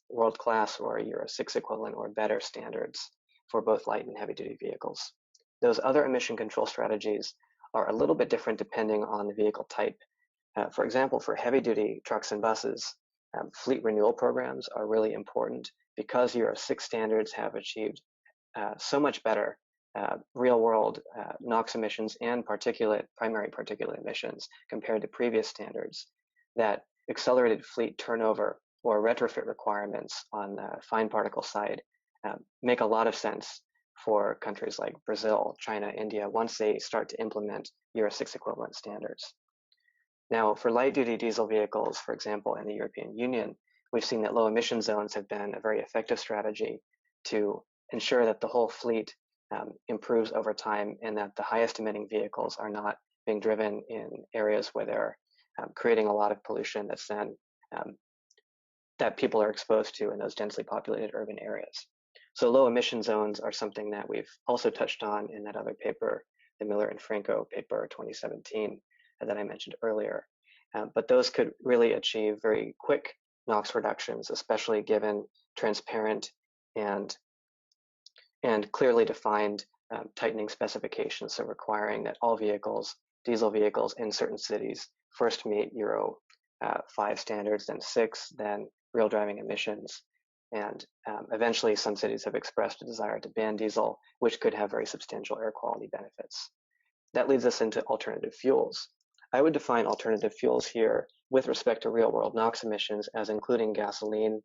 C: world-class or Euro 6 equivalent or better standards for both light and heavy-duty vehicles. Those other emission control strategies are a little bit different depending on the vehicle type. For example, for heavy-duty trucks and buses, fleet renewal programs are really important because Euro 6 standards have achieved so much better real-world NOx emissions and primary particulate emissions compared to previous standards, that accelerated fleet turnover or retrofit requirements on the fine particle side make a lot of sense for countries like Brazil, China, India, once they start to implement Euro 6 equivalent standards. Now, for light-duty diesel vehicles, for example, in the European Union, we've seen that low emission zones have been a very effective strategy to ensure that the whole fleet improves over time and that the highest emitting vehicles are not being driven in areas where they're creating a lot of pollution that's then that people are exposed to in those densely populated urban areas. So low emission zones are something that we've also touched on in that other paper, the Miller and Franco paper 2017 that I mentioned earlier. But those could really achieve very quick NOx reductions, especially given transparent and clearly defined tightening specifications, so requiring that all vehicles, diesel vehicles in certain cities, first meet Euro 5 standards, then 6, then real driving emissions. And eventually some cities have expressed a desire to ban diesel, which could have very substantial air quality benefits. That leads us into alternative fuels. I would define alternative fuels here with respect to real world NOx emissions as including gasoline,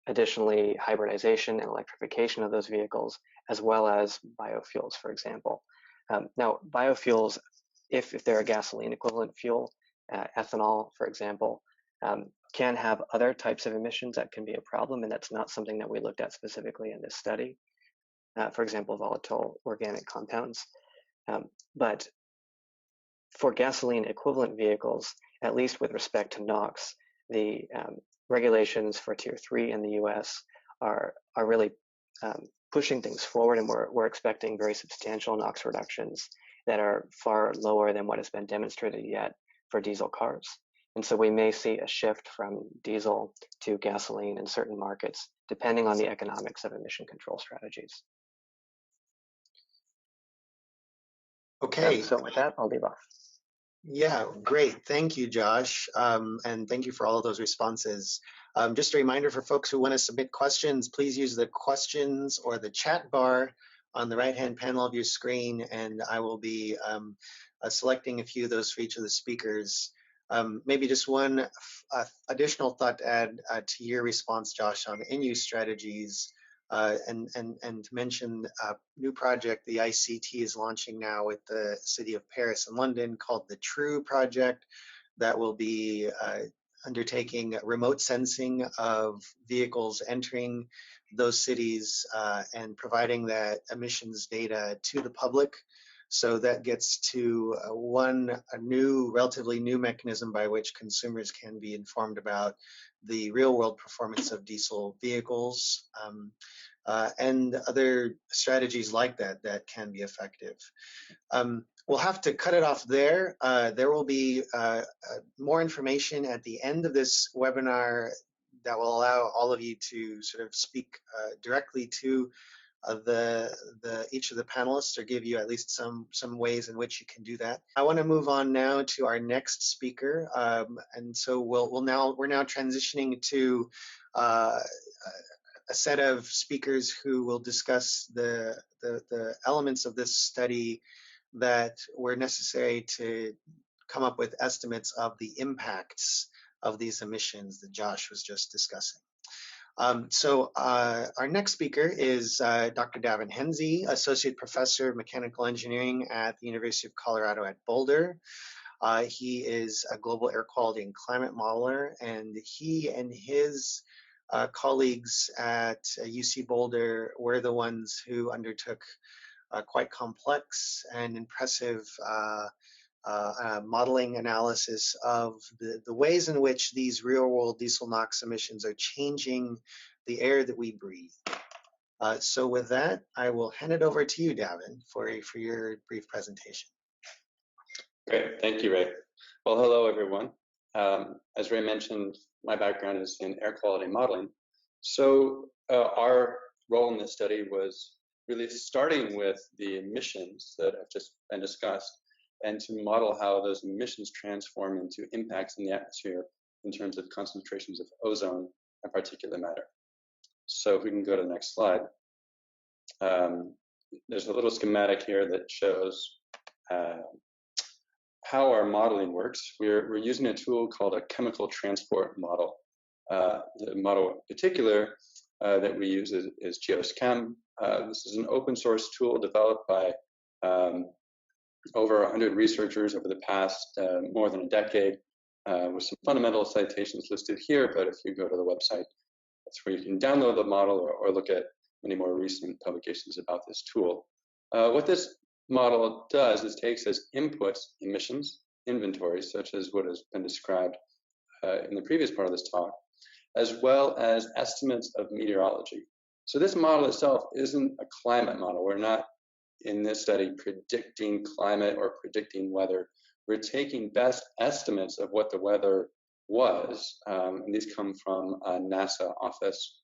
C: additionally hybridization and electrification of those vehicles, as well as biofuels, for example. Now, biofuels, if they're a gasoline equivalent fuel, ethanol, for example, can have other types of emissions that can be a problem, and that's not something that we looked at specifically in this study. For example, volatile organic compounds. But for gasoline equivalent vehicles, at least with respect to NOx, the regulations for Tier 3 in the US are really pushing things forward, and we're expecting very substantial NOx reductions that are far lower than what has been demonstrated yet for diesel cars. And so we may see a shift from diesel to gasoline in certain markets, depending on the economics of emission control strategies.
A: Okay.
C: So with that, I'll leave off.
A: Yeah, great. Thank you, Josh. And thank you for all of those responses. Just a reminder for folks who want to submit questions, please use the questions or the chat bar on the right-hand panel of your screen, and I will be selecting a few of those for each of the speakers. Maybe just one additional thought to add to your response, Josh, on in-use strategies. And to mention a new project the ICCT is launching now with the City of Paris and London called the TRUE project that will be undertaking remote sensing of vehicles entering those cities and providing that emissions data to the public. So that gets to a relatively new mechanism by which consumers can be informed about the real world performance of diesel vehicles and other strategies like that can be effective. We'll have to cut it off there. There will be more information at the end of this webinar that will allow all of you to sort of speak directly to each of the panelists, or give you at least some ways in which you can do that. I want to move on now to our next speaker, and so we're now transitioning to a set of speakers who will discuss the elements of this study that were necessary to come up with estimates of the impacts of these emissions that Josh was just discussing. So our next speaker is Dr. Daven Henze, Associate Professor of Mechanical Engineering at the University of Colorado at Boulder. He is a global air quality and climate modeler, and he and his colleagues at UC Boulder were the ones who undertook quite complex and impressive modeling analysis of the ways in which these real-world diesel NOx emissions are changing the air that we breathe. So with that, I will hand it over to you, Daven, for your brief presentation.
D: Great, thank you, Ray. Well, hello, everyone. As Ray mentioned, my background is in air quality modeling. So our role in this study was really starting with the emissions that have just been discussed, and to model how those emissions transform into impacts in the atmosphere in terms of concentrations of ozone and particulate matter. So if we can go to the next slide. There's a little schematic here that shows how our modeling works. We're using a tool called a chemical transport model. The model in particular that we use is GeoSchem. This is an open source tool developed by over 100 researchers over the past more than a decade, with some fundamental citations listed here, but if you go to the website, that's where you can download the model or look at many more recent publications about this tool. What this model does is takes as inputs emissions inventories, such as what has been described in the previous part of this talk, as well as estimates of meteorology. So this model itself isn't a climate model. We're not in this study predicting climate or predicting weather. We're taking best estimates of what the weather was, and these come from a NASA office.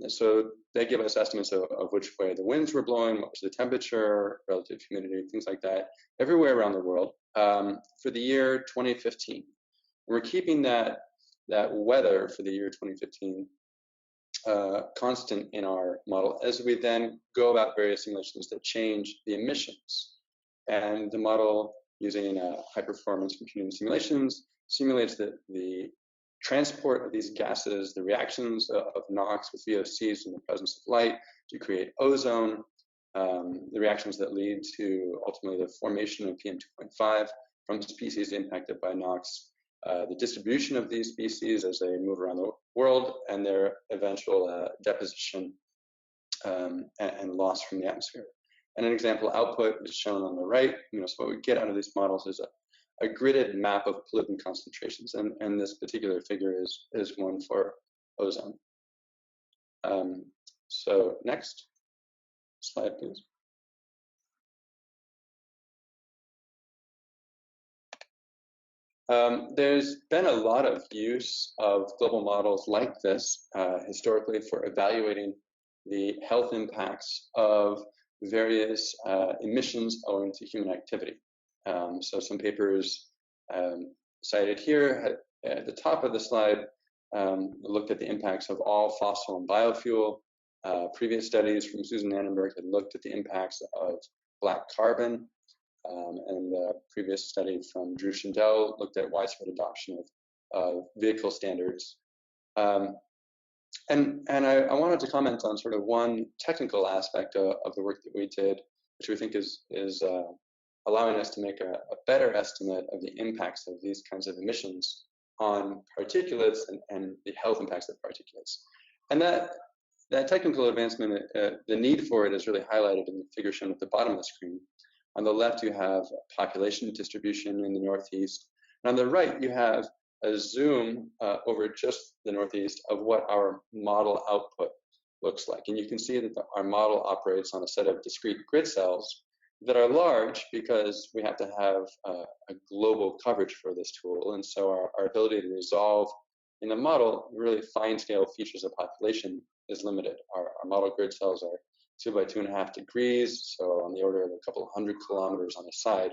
D: So they give us estimates of which way the winds were blowing, what was the temperature, relative humidity, things like that, everywhere around the world for the year 2015. We're keeping that weather for the year 2015 constant in our model as we then go about various simulations that change the emissions. And the model, using high performance computing simulations, simulates the transport of these gases, the reactions of NOx with VOCs in the presence of light to create ozone, the reactions that lead to ultimately the formation of PM2.5 from species impacted by NOx, the distribution of these species as they move around the world, and their eventual deposition and loss from the atmosphere. And an example output is shown on the right. So what we get out of these models is a gridded map of pollutant concentrations, and this particular figure is one for ozone. So next slide, please. There's been a lot of use of global models like this historically for evaluating the health impacts of various emissions owing to human activity. So some papers cited here at the top of the slide looked at the impacts of all fossil and biofuel. Previous studies from Susan Anenberg had looked at the impacts of black carbon. And the previous study from Drew Shindell looked at widespread adoption of vehicle standards. And I wanted to comment on sort of one technical aspect of the work that we did, which we think is allowing us to make a better estimate of the impacts of these kinds of emissions on particulates and the health impacts of particulates. And that technical advancement, the need for it is really highlighted in the figure shown at the bottom of the screen. On the left, you have population distribution in the Northeast. And on the right, you have a zoom over just the Northeast of what our model output looks like. And you can see that our model operates on a set of discrete grid cells that are large because we have to have a global coverage for this tool. And so our ability to resolve in the model really fine scale features of population is limited. Our model grid cells are 2 by 2.5 degrees, so on the order of a couple of 100 kilometers on the side.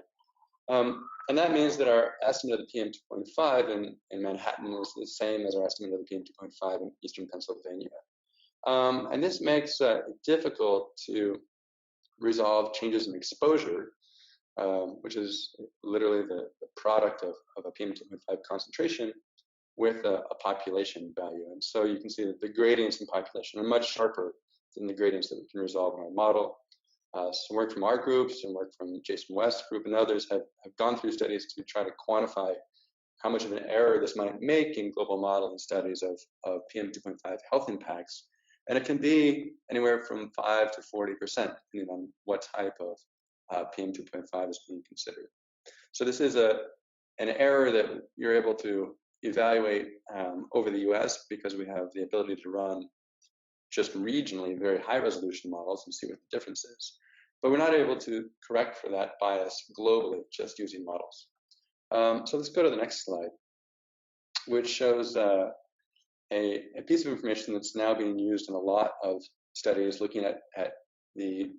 D: And that means that our estimate of the PM2.5 in Manhattan is the same as our estimate of the PM2.5 in eastern Pennsylvania. And this makes it difficult to resolve changes in exposure, which is literally the product of a PM2.5 concentration with a population value. And so you can see that the gradients in population are much sharper than the gradients that we can resolve in our model. Some work from our group, some work from Jason West's group, and others have gone through studies to try to quantify how much of an error this might make in global modeling studies of PM2.5 health impacts. And it can be anywhere from 5 to 40%, depending on what type of PM2.5 is being considered. So this is an error that you're able to evaluate over the US because we have the ability to run just regionally very high resolution models and see what the difference is. But we're not able to correct for that bias globally just using models. So let's go to the next slide, which shows a piece of information that's now being used in a lot of studies looking at the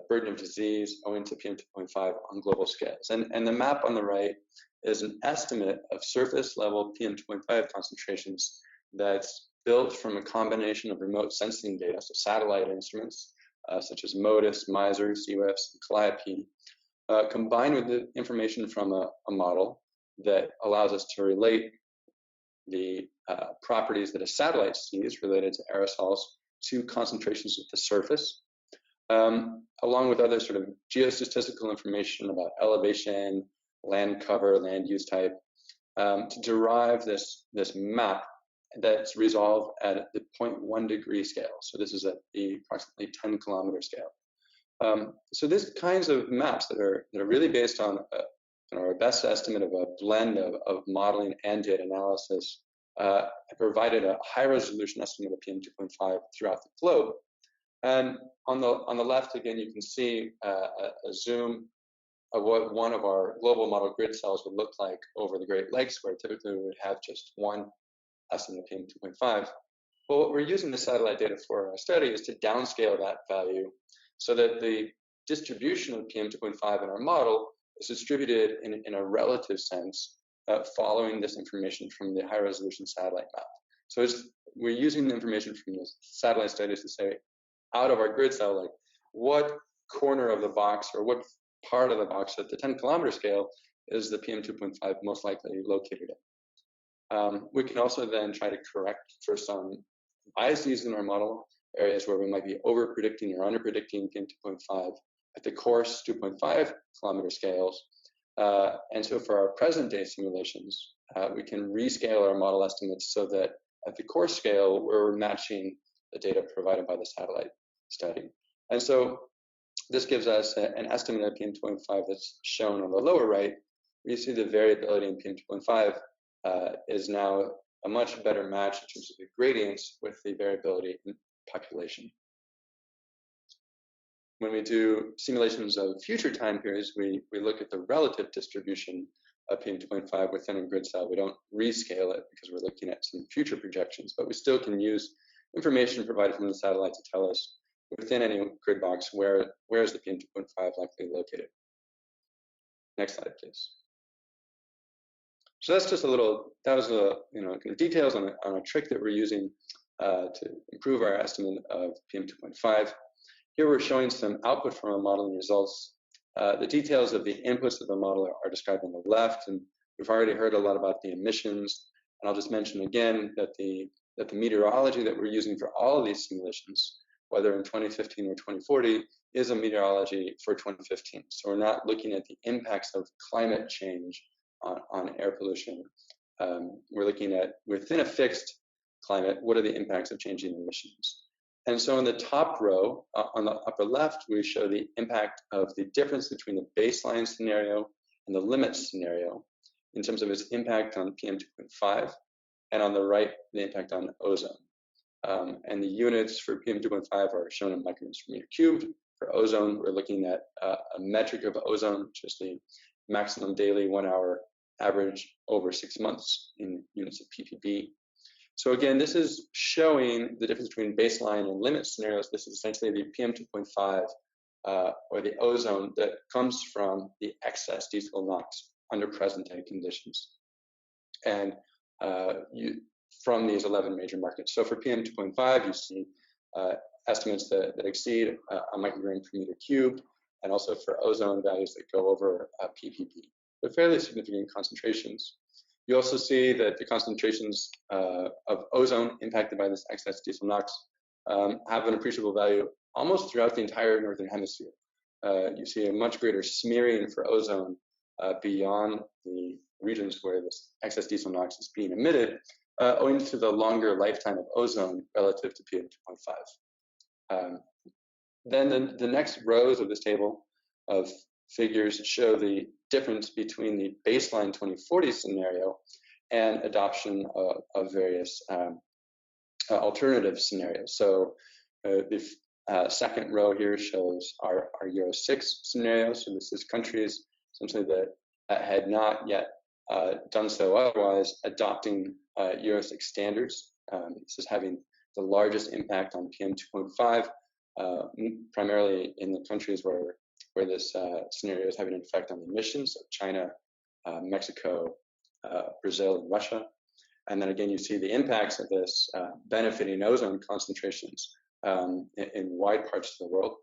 D: burden of disease owing to PM2.5 on global scales. And the map on the right is an estimate of surface level PM2.5 concentrations that's built from a combination of remote sensing data, so satellite instruments such as MODIS, MISR, CWIFS, and Calliope, combined with the information from a model that allows us to relate the properties that a satellite sees related to aerosols to concentrations at the surface, along with other sort of geostatistical information about elevation, land cover, land use type, to derive this map that's resolved at the 0.1 degree scale. So this is at the approximately 10 kilometer scale. So these kinds of maps that are really based on our best estimate of a blend of modeling and data analysis have provided a high resolution estimate of PM2.5 throughout the globe. And on the left, again, you can see a zoom of what one of our global model grid cells would look like over the Great Lakes, where typically we would have just one estimate of PM2.5. Well, what we're using the satellite data for our study is to downscale that value so that the distribution of PM2.5 in our model is distributed in a relative sense, following this information from the high resolution satellite map. So we're using the information from the satellite studies to say, out of our grid cell, like what corner of the box or what part of the box at the 10 kilometer scale is the PM2.5 most likely located in. We can also then try to correct for some biases in our model, areas where we might be over predicting or under predicting PM2.5 at the coarse 2.5 kilometer scales. And so for our present day simulations, we can rescale our model estimates so that at the coarse scale, we're matching the data provided by the satellite study. And so this gives us an estimate of PM2.5 that's shown on the lower right. You see the variability in PM2.5 is now a much better match in terms of the gradients with the variability in population. When we do simulations of future time periods, we look at the relative distribution of PM2.5 within a grid cell. We don't rescale it because we're looking at some future projections, but we still can use information provided from the satellite to tell us within any grid box where is the PM2.5 likely located. Next slide, please. So that's just that was kind of details on a trick that we're using to improve our estimate of PM2.5. Here we're showing some output from our modeling results. The details of the inputs of the model are described on the left, and we've already heard a lot about the emissions. And I'll just mention again that the meteorology that we're using for all of these simulations, whether in 2015 or 2040, is a meteorology for 2015. So we're not looking at the impacts of climate change on air pollution. We're looking at, within a fixed climate, what are the impacts of changing emissions? And so in the top row, on the upper left, we show the impact of the difference between the baseline scenario and the limit scenario in terms of its impact on PM2.5, and on the right, the impact on ozone. And the units for PM2.5 are shown in micrograms per meter cubed. For ozone, we're looking at a metric of ozone, which is the maximum daily 1 hour average over 6 months in units of ppb. So again, this is showing the difference between baseline and limit scenarios. This is essentially the PM2.5 or the ozone that comes from the excess diesel NOx under present day conditions. And from these 11 major markets. So for PM2.5, you see estimates that exceed a microgram per meter cubed, and also for ozone values that go over ppb. They're fairly significant concentrations. You also see that the concentrations of ozone impacted by this excess diesel NOx have an appreciable value almost throughout the entire northern hemisphere. You see a much greater smearing for ozone beyond the regions where this excess diesel NOx is being emitted, owing to the longer lifetime of ozone relative to PM2.5. Then the next rows of this table of figures show the difference between the baseline 2040 scenario and adoption of various alternative scenarios. So the second row here shows our Euro 6 scenario. So this is countries essentially that had not yet done so otherwise, adopting Euro 6 standards. This is having the largest impact on PM2.5, primarily in the countries where this scenario is having an effect on emissions, so China, Mexico, Brazil, and Russia. And then again, you see the impacts of this benefiting ozone concentrations in wide parts of the world.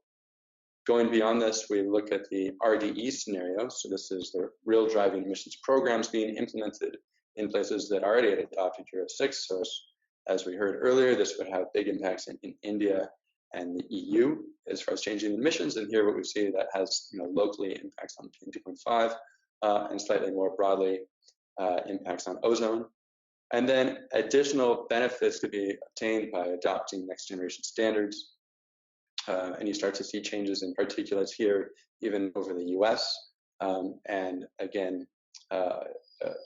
D: Going beyond this, we look at the RDE scenario. So this is the real driving emissions programs being implemented in places that already had adopted Euro 6. So As we heard earlier, this would have big impacts in India and the EU as far as changing emissions. And here what we see that has locally impacts on PM2.5 and slightly more broadly impacts on ozone. And then additional benefits to be obtained by adopting next generation standards. And you start to see changes in particulates here, even over the US. And again,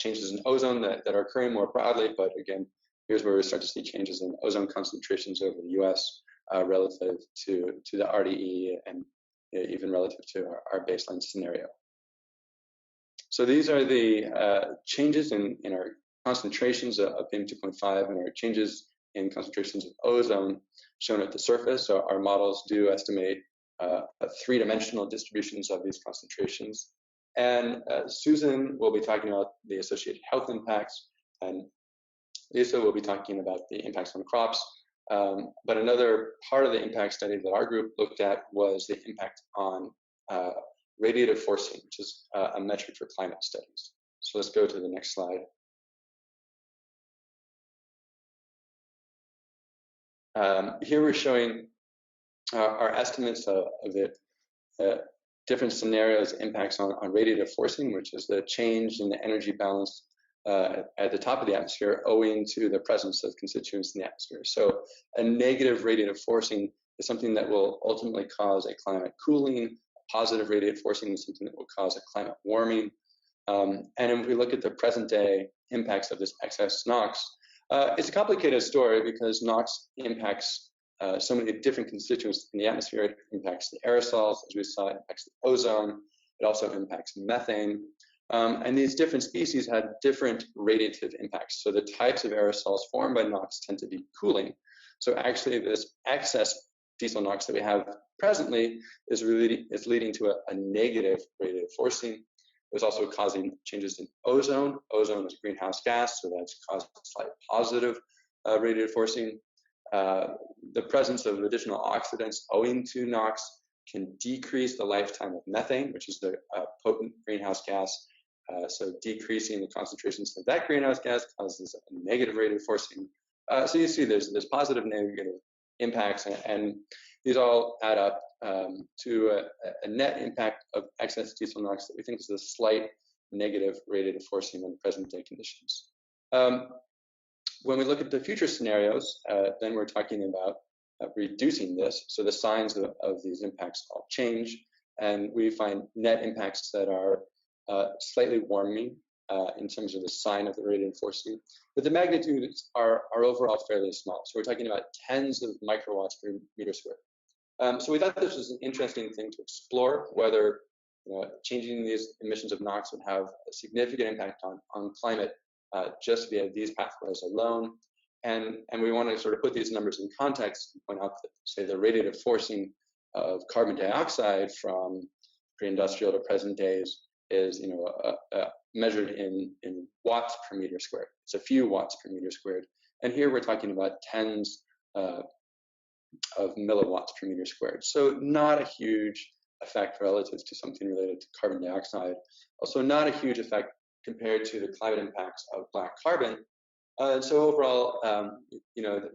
D: changes in ozone that are occurring more broadly, but again, here's where we start to see changes in ozone concentrations over the US relative to the RDE and even relative to our baseline scenario. So these are the changes in our concentrations of PM2.5 and our changes in concentrations of ozone shown at the surface. So our models do estimate three-dimensional distributions of these concentrations. And Susan will be talking about the associated health impacts, and Lisa will be talking about the impacts on crops. But another part of the impact study that our group looked at was the impact on radiative forcing, which is a metric for climate studies. So let's go to the next slide. Here we're showing our estimates of the different scenarios impacts on radiative forcing, which is the change in the energy balance at the top of the atmosphere owing to the presence of constituents in the atmosphere. So a negative radiative forcing is something that will ultimately cause a climate cooling. Positive radiative forcing is something that will cause a climate warming. And if we look at the present day impacts of this excess NOx, it's a complicated story because NOx impacts so many different constituents in the atmosphere. It impacts the aerosols, as we saw, it impacts the ozone. It also impacts methane. And these different species had different radiative impacts. So the types of aerosols formed by NOx tend to be cooling. So actually this excess diesel NOx that we have presently is leading to a negative radiative forcing. It's also causing changes in ozone. Ozone is a greenhouse gas, so that's causing slight positive radiative forcing. The presence of additional oxidants owing to NOx can decrease the lifetime of methane, which is the potent greenhouse gas. So decreasing the concentrations of that greenhouse gas causes a negative radiative forcing. So you see there's positive and negative impacts, and these all add up to a net impact of excess diesel NOx that we think is a slight negative radiative forcing in present day conditions. When we look at the future scenarios, then we're talking about reducing this. So the signs of these impacts all change, and we find net impacts that are slightly warming in terms of the sign of the radiative forcing, but the magnitudes are overall fairly small. So we're talking about tens of microwatts per meter squared. So we thought this was an interesting thing to explore, whether changing these emissions of NOx would have a significant impact on climate just via these pathways alone. And we want to sort of put these numbers in context and point out that, say, the radiative forcing of carbon dioxide from pre-industrial to present days is measured in watts per meter squared. It's a few watts per meter squared. And here we're talking about tens of milliwatts per meter squared. So not a huge effect relative to something related to carbon dioxide. Also not a huge effect compared to the climate impacts of black carbon. So overall,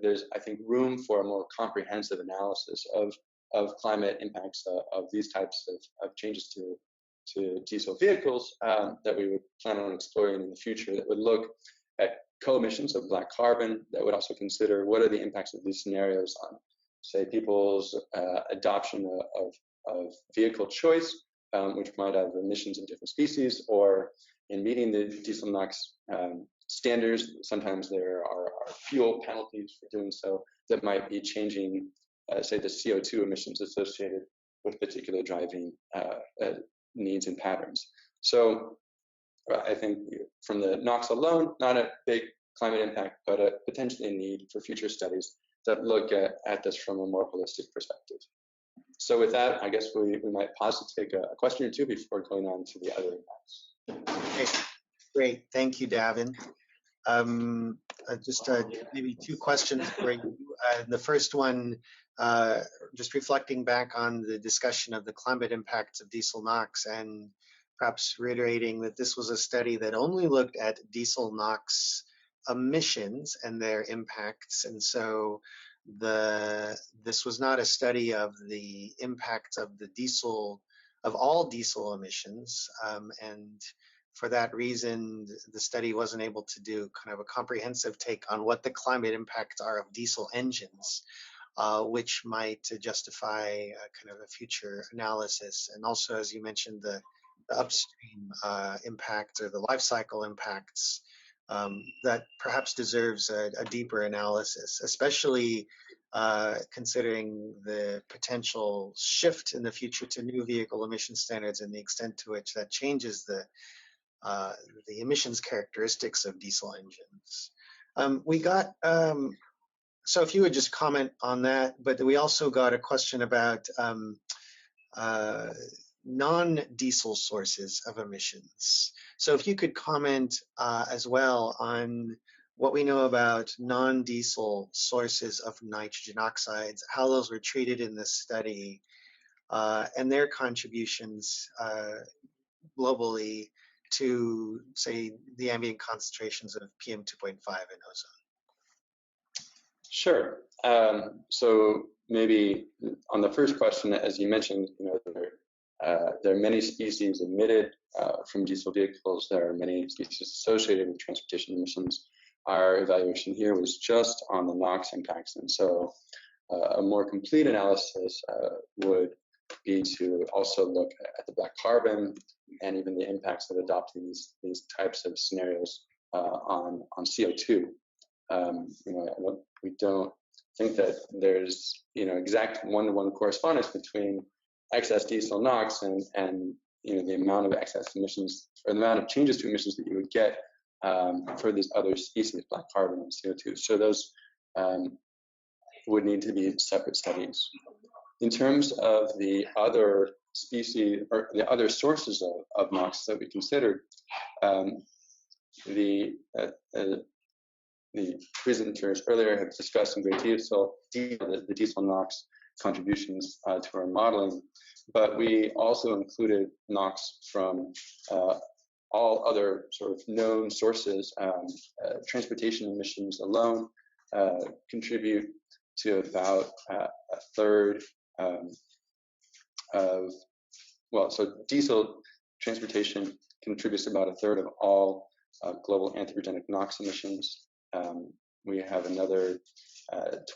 D: there's, I think, room for a more comprehensive analysis of climate impacts of these types of changes to diesel vehicles that we would plan on exploring in the future, that would look at co-emissions of black carbon, that would also consider what are the impacts of these scenarios on, say, people's adoption of vehicle choice, which might have emissions of different species, or in meeting the diesel NOx standards, sometimes there are fuel penalties for doing so that might be changing, say, the CO2 emissions associated with particular driving needs and patterns. So I think from the NOx alone, not a big climate impact, but potentially a need for future studies that look at this from a more holistic perspective. So with that, I guess we might pause to take a question or two before going on to the other impacts.
A: Okay, great. Thank you, Daven. Just maybe two questions for you. The first one, just reflecting back on the discussion of the climate impacts of diesel NOx, and perhaps reiterating that this was a study that only looked at diesel NOx emissions and their impacts. And so this was not a study of the impacts of all diesel emissions. And for that reason, the study wasn't able to do kind of a comprehensive take on what the climate impacts are of diesel engines, which might justify kind of a future analysis. And also, as you mentioned, the upstream impacts or the life cycle impacts that perhaps deserves a deeper analysis, especially considering the potential shift in the future to new vehicle emission standards and the extent to which that changes the emissions characteristics of diesel engines. We got, so if you would just comment on that, but we also got a question about non-diesel sources of emissions. So if you could comment as well on what we know about non-diesel sources of nitrogen oxides, how those were treated in this study, and their contributions globally to, say, the ambient concentrations of PM2.5 in ozone.
D: Sure. So maybe on the first question, as you mentioned, there are many species emitted from diesel vehicles. There are many species associated with transportation emissions. Our evaluation here was just on the NOx impacts, and so a more complete analysis would be to also look at the black carbon and even the impacts of adopting these types of scenarios on CO2. We don't think that there's exact one-to-one correspondence between excess diesel NOx and the amount of excess emissions or the amount of changes to emissions that you would get for these other species, black carbon and CO2. So those would need to be separate studies. In terms of the other species or the other sources of NOx that we considered, the presenters earlier have discussed in great detail the diesel NOx contributions to our modeling, but we also included NOx from all other sort of known sources. Transportation emissions alone contribute to about a third so diesel transportation contributes about a third of all global anthropogenic NOx emissions. We have another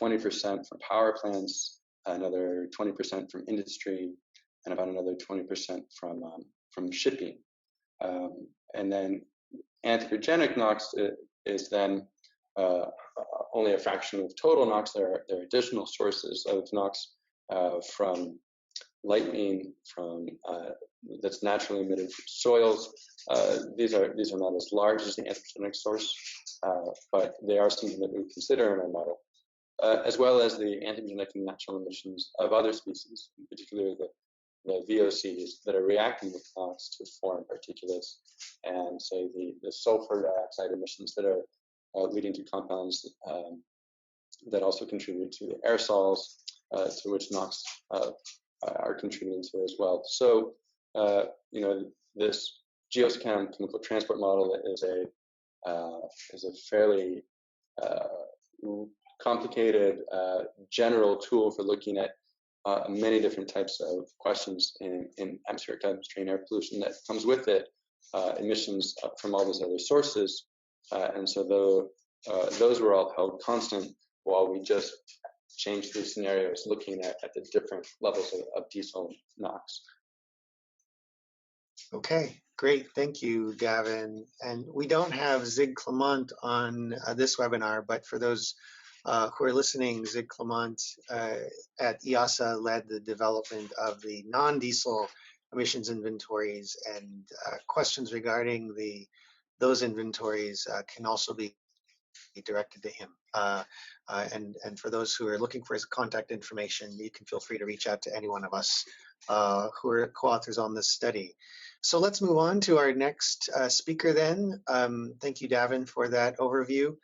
D: 20% from power plants, another 20% from industry, and about another 20% from shipping. And then anthropogenic NOx is then only a fraction of total NOx. There are additional sources of NOx from lightning, that's naturally emitted from soils. These are not as large as the anthropogenic source, but they are something that we consider in our model, as well as the anthropogenic and natural emissions of other species, in particular the VOCs that are reacting with NOx to form particulates, and say the sulfur dioxide emissions that are leading to compounds that also contribute to the aerosols, to which NOx are contributing to as well. So, this geochem chemical transport model is a fairly complicated general tool for looking at many different types of questions in atmospheric chemistry and air pollution that comes with it, emissions from all those other sources. And so those were all held constant while we just changed these scenarios looking at the different levels of diesel NOx.
A: Okay, great. Thank you, Daven. And we don't have Zig Clement on this webinar, but for those who are listening, Zig Clement at EASA led the development of the non-diesel emissions inventories, and questions regarding those inventories can also be directed to him. And for those who are looking for his contact information, you can feel free to reach out to any one of us who are co-authors on this study. So let's move on to our next speaker then. Thank you, Daven, for that overview.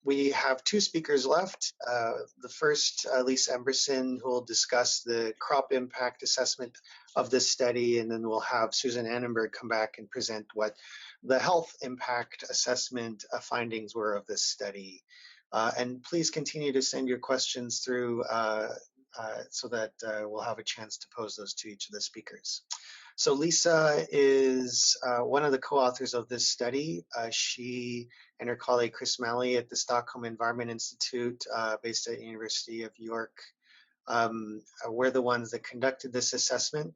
A: We have two speakers left. The first, Lisa Emberson, who will discuss the crop impact assessment of this study, and then we'll have Susan Anenberg come back and present what the health impact assessment findings were of this study. And please continue to send your questions through so that we'll have a chance to pose those to each of the speakers. So Lisa is one of the co-authors of this study. She and her colleague Chris Malley at the Stockholm Environment Institute, based at University of York, were the ones that conducted this assessment.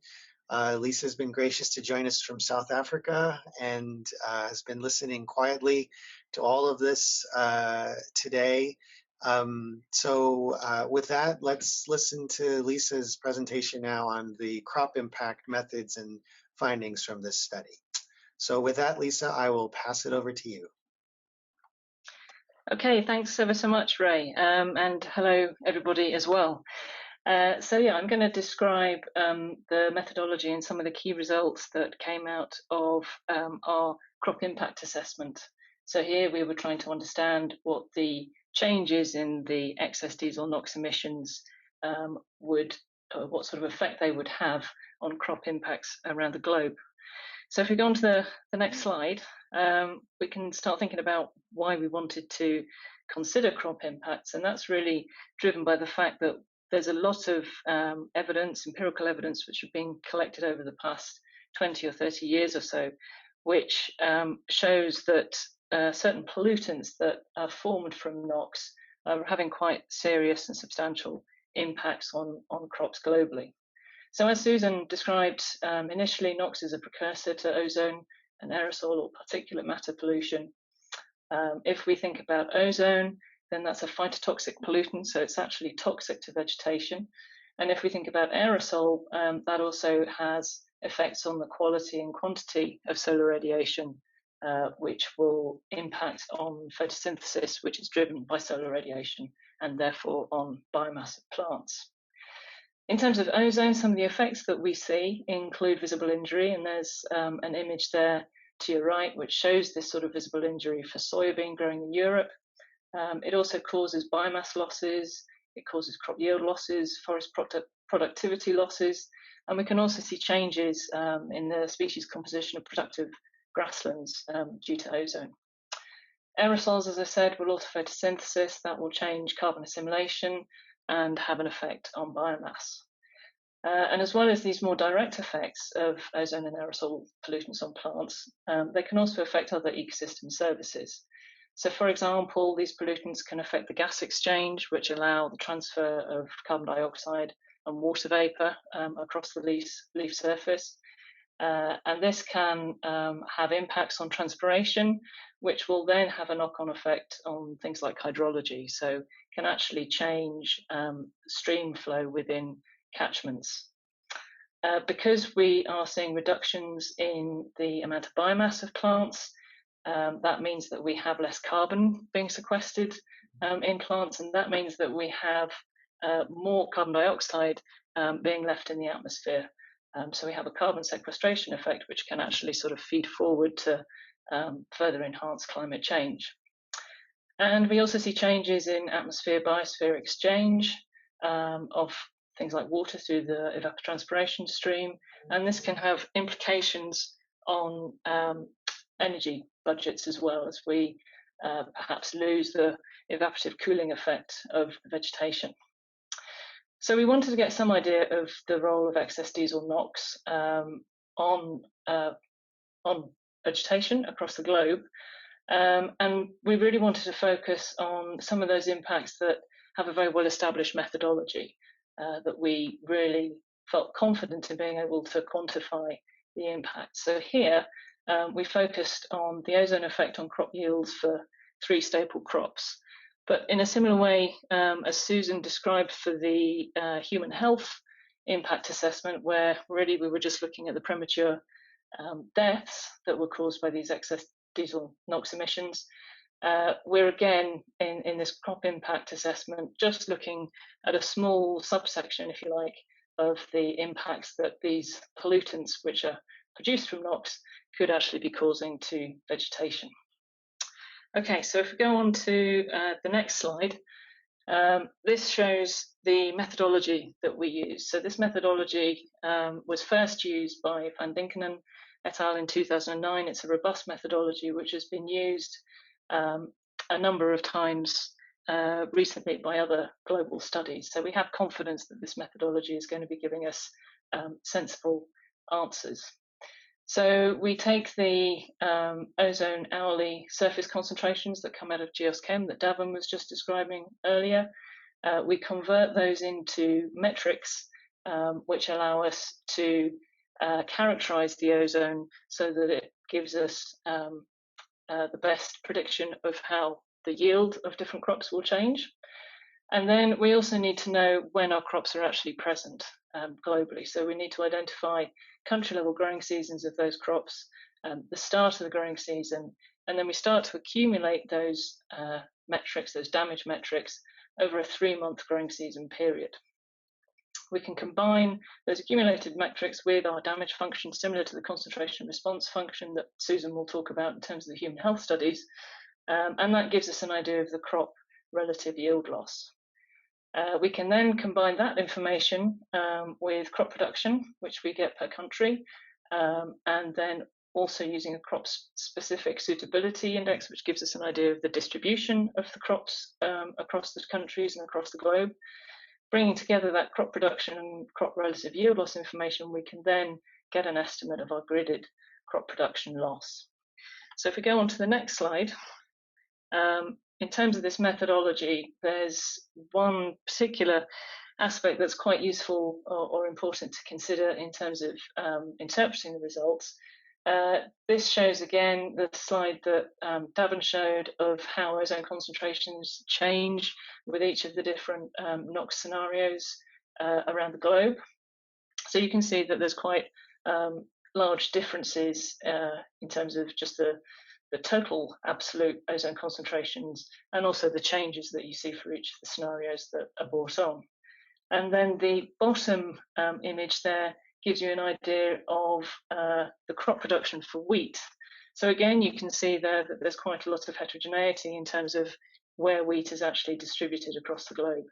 A: Lisa has been gracious to join us from South Africa and has been listening quietly to all of this today. With that, let's listen to Lisa's presentation now on the crop impact methods and findings from this study. So with that, Lisa, I will pass it over to you.
E: Okay, thanks ever so much, Ray, and hello everybody as well. I'm going to describe the methodology and some of the key results that came out of our crop impact assessment. So here we were trying to understand what the changes in the excess diesel NOx emissions what sort of effect they would have on crop impacts around the globe. So if we go on to the next slide, we can start thinking about why we wanted to consider crop impacts, and that's really driven by the fact that there's a lot of evidence, empirical evidence, which have been collected over the past 20 or 30 years or so, which shows that certain pollutants that are formed from NOx are having quite serious and substantial impacts on crops globally. So as Susan described initially, NOx is a precursor to ozone and aerosol or particulate matter pollution. If we think about ozone, then that's a phytotoxic pollutant, so it's actually toxic to vegetation. And if we think about aerosol, that also has effects on the quality and quantity of solar radiation, which will impact on photosynthesis, which is driven by solar radiation, and therefore on biomass of plants. In terms of ozone, some of the effects that we see include visible injury, and there's an image there to your right which shows this sort of visible injury for soybean growing in Europe. It also causes biomass losses, it causes crop yield losses, forest productivity losses, and we can also see changes in the species composition of productive grasslands due to ozone. Aerosols, as I said, will alter photosynthesis, that will change carbon assimilation and have an effect on biomass. And as well as these more direct effects of ozone and aerosol pollutants on plants, they can also affect other ecosystem services. So for example, these pollutants can affect the gas exchange, which allow the transfer of carbon dioxide and water vapor across the leaf surface. And this can have impacts on transpiration, which will then have a knock-on effect on things like hydrology. So can actually change stream flow within catchments. Because we are seeing reductions in the amount of biomass of plants, that means that we have less carbon being sequestered in plants, and that means that we have more carbon dioxide being left in the atmosphere. So we have a carbon sequestration effect, which can actually sort of feed forward to further enhance climate change. And we also see changes in atmosphere-biosphere exchange of things like water through the evapotranspiration stream, and this can have implications on energy budgets as well, as we perhaps lose the evaporative cooling effect of vegetation. So we wanted to get some idea of the role of excess diesel NOx on vegetation across the globe, and we really wanted to focus on some of those impacts that have a very well-established methodology that we really felt confident in being able to quantify the impact. So here we focused on the ozone effect on crop yields for 3 staple crops. But in a similar way, as Susan described for the human health impact assessment, where really we were just looking at the premature deaths that were caused by these excess diesel NOx emissions, we're again in this crop impact assessment just looking at a small subsection, if you like, of the impacts that these pollutants, which are produced from NOx, could actually be causing to vegetation. Okay, so if we go on to the next slide, this shows the methodology that we use. So this methodology was first used by Van Dinkenen et al. In 2009. It's a robust methodology which has been used a number of times recently by other global studies. So we have confidence that this methodology is going to be giving us sensible answers. So we take the ozone hourly surface concentrations that come out of Geoschem that Daven was just describing earlier. We convert those into metrics which allow us to characterize the ozone so that it gives us the best prediction of how the yield of different crops will change. And then we also need to know when our crops are actually present globally. So we need to identify country level growing seasons of those crops, the start of the growing season, and then we start to accumulate those metrics, those damage metrics, over a 3-month growing season period. We can combine those accumulated metrics with our damage function, similar to the concentration response function that Susan will talk about in terms of the human health studies, and that gives us an idea of the crop relative yield loss. We can then combine that information with crop production, which we get per country, and then also using a crop-specific suitability index, which gives us an idea of the distribution of the crops across the countries and across the globe. Bringing together that crop production and crop relative yield loss information, we can then get an estimate of our gridded crop production loss. So if we go on to the next slide, in terms of this methodology, there's one particular aspect that's quite useful or important to consider in terms of interpreting the results. This shows again the slide that Daven showed of how ozone concentrations change with each of the different NOx scenarios around the globe. So you can see that there's quite large differences in terms of just the total absolute ozone concentrations and also the changes that you see for each of the scenarios that are brought on. And then the bottom image there gives you an idea of the crop production for wheat. So again, you can see there that there's quite a lot of heterogeneity in terms of where wheat is actually distributed across the globe.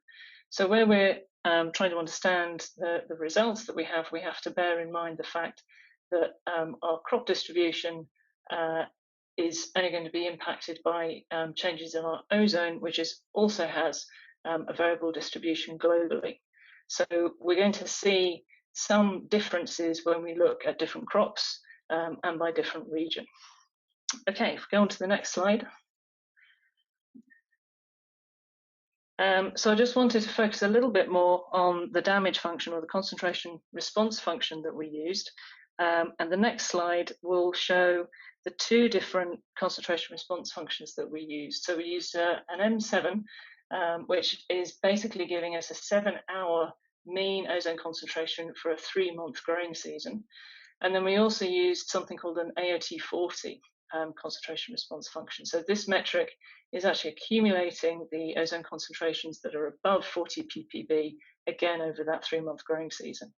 E: So where we're trying to understand the results that we have to bear in mind the fact that our crop distribution is only going to be impacted by changes in our ozone, which also has a variable distribution globally. So we're going to see some differences when we look at different crops and by different region. Okay, if we go on to the next slide. So I just wanted to focus a little bit more on the damage function or the concentration response function that we used. And the next slide will show the 2 different concentration response functions that we used. So we used an M7, which is basically giving us a 7-hour mean ozone concentration for a 3-month growing season. And then we also used something called an AOT40 concentration response function. So this metric is actually accumulating the ozone concentrations that are above 40 ppb, again over that 3-month growing season.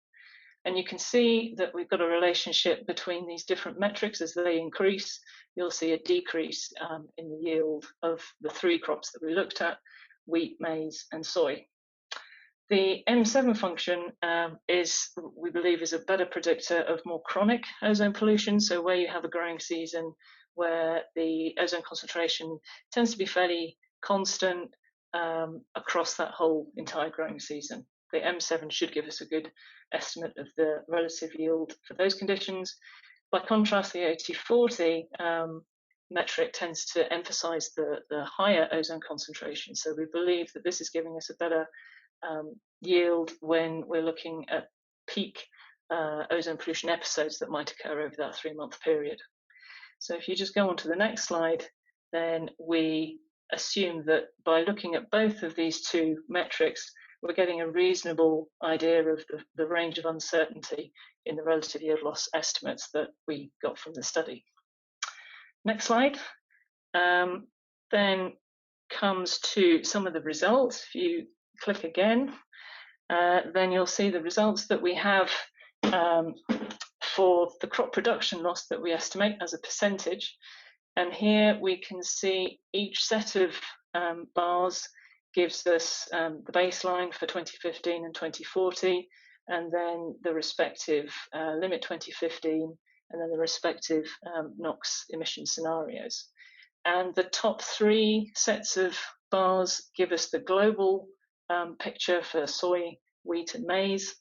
E: And you can see that we've got a relationship between these different metrics. As they increase, you'll see a decrease in the yield of the 3 crops that we looked at: wheat, maize, and soy. The M7 function we believe, is a better predictor of more chronic ozone pollution. So where you have a growing season where the ozone concentration tends to be fairly constant across that whole entire growing season. The M7 should give us a good estimate of the relative yield for those conditions. By contrast, the AOT40 metric tends to emphasize the higher ozone concentration. So we believe that this is giving us a better yield when we're looking at peak ozone pollution episodes that might occur over that 3-month period. So if you just go on to the next slide, then we assume that by looking at both of these 2 metrics, we're getting a reasonable idea of the range of uncertainty in the relative yield loss estimates that we got from the study. Next slide. Then comes to some of the results. If you click again, then you'll see the results that we have for the crop production loss that we estimate as a percentage. And here we can see each set of bars gives us the baseline for 2015 and 2040, and then the respective limit 2015, and then the respective NOx emission scenarios. And the top three sets of bars give us the global picture for soy, wheat, and maize.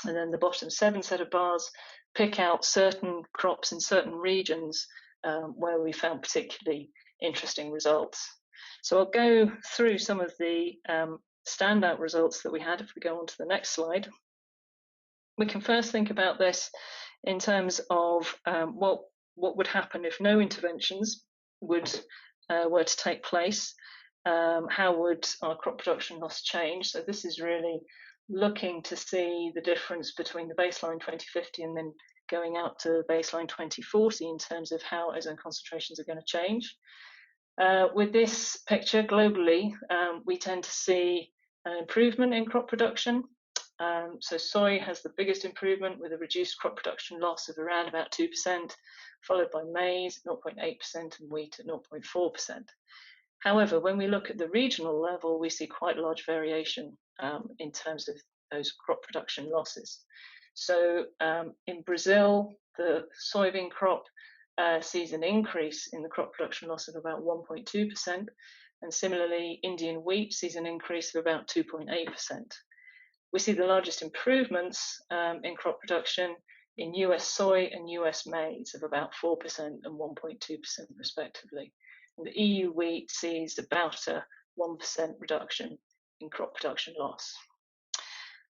E: And then the bottom 7 set of bars pick out certain crops in certain regions where we found particularly interesting results. So I'll go through some of the standout results that we had if we go on to the next slide. We can first think about this in terms of what would happen if no interventions were to take place. How would our crop production loss change? So this is really looking to see the difference between the baseline 2050 and then going out to baseline 2040 in terms of how ozone concentrations are going to change. With this picture globally, we tend to see an improvement in crop production. So soy has the biggest improvement with a reduced crop production loss of around about 2%, followed by maize 0.8% and wheat at 0.4%. However, when we look at the regional level, we see quite large variation in terms of those crop production losses. So in Brazil, the soybean crop sees an increase in the crop production loss of about 1.2%, and similarly, Indian wheat sees an increase of about 2.8%. We see the largest improvements in crop production in US soy and US maize of about 4% and 1.2% respectively. And the EU wheat sees about a 1% reduction in crop production loss.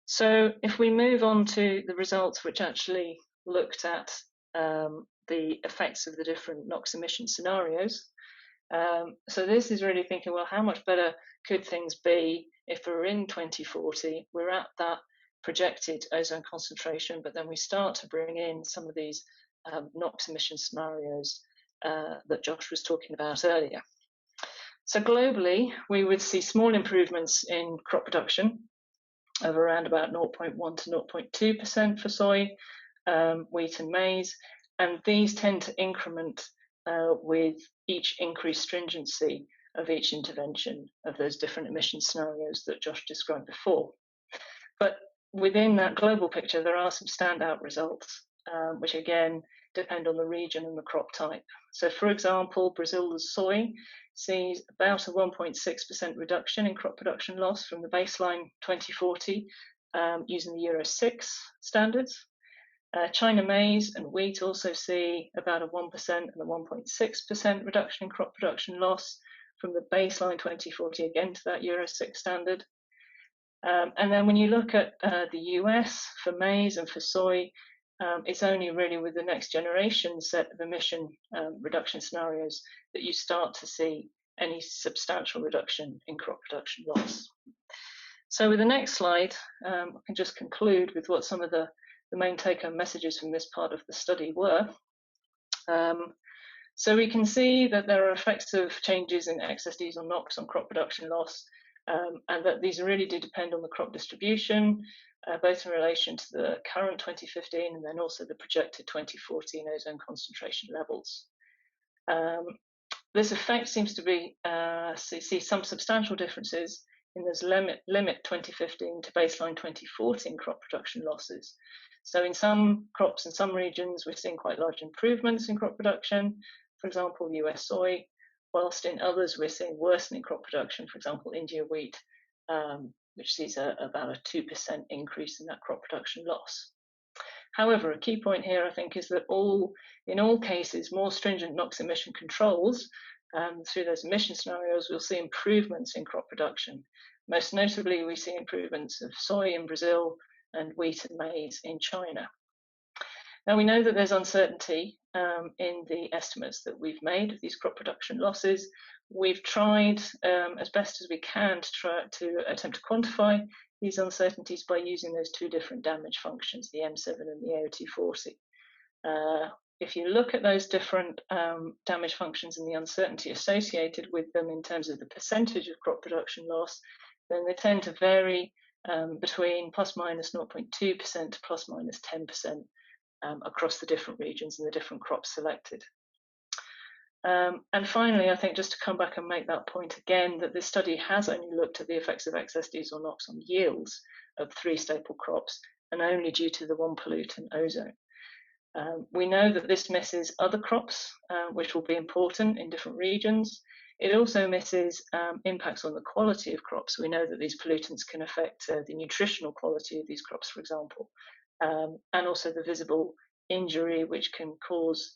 E: So if we move on to the results which actually looked at the effects of the different NOx emission scenarios. So this is really thinking, well, how much better could things be if we're in 2040, we're at that projected ozone concentration, but then we start to bring in some of these NOx emission scenarios that Josh was talking about earlier. So globally, we would see small improvements in crop production of around about 0.1 to 0.2% for soy, wheat and maize, and these tend to increment with each increased stringency of each intervention of those different emission scenarios that Josh described before. But within that global picture, there are some standout results, which again depend on the region and the crop type. So for example, Brazil's soy sees about a 1.6% reduction in crop production loss from the baseline 2040 using the Euro 6 standards. China maize and wheat also see about a 1% and a 1.6% reduction in crop production loss from the baseline 2040 again to that Euro 6 standard. And then when you look at the US for maize and for soy, it's only really with the next generation set of emission reduction scenarios that you start to see any substantial reduction in crop production loss. So with the next slide, I can just conclude with what some of the main take-home messages from this part of the study were. So we can see that there are effects of changes in excess diesel NOx on crop production loss, and that these really do depend on the crop distribution, both in relation to the current 2015 and then also the projected 2014 ozone concentration levels. This effect seems to be see some substantial differences in those limit 2015 to baseline 2014 crop production losses. So in some crops in some regions, we're seeing quite large improvements in crop production, for example, US soy, whilst in others we're seeing worsening crop production, for example, India wheat, which sees about a 2% increase in that crop production loss. However, a key point here, I think, is that in all cases, more stringent NOx emission controls through those emission scenarios, we'll see improvements in crop production. Most notably, we see improvements of soy in Brazil and wheat and maize in China. Now, we know that there's uncertainty in the estimates that we've made of these crop production losses. We've tried as best as we can to attempt to quantify these uncertainties by using those two different damage functions, the M7 and the AOT40. If you look at those different damage functions and the uncertainty associated with them in terms of the percentage of crop production loss, then they tend to vary between plus minus 0.2% to plus minus 10% across the different regions and the different crops selected. And finally, I think just to come back and make that point again, that this study has only looked at the effects of excess diesel NOx on yields of 3 staple crops, and only due to the one pollutant, ozone. We know that this misses other crops, which will be important in different regions. It also misses impacts on the quality of crops. We know that these pollutants can affect the nutritional quality of these crops, for example, and also the visible injury, which can cause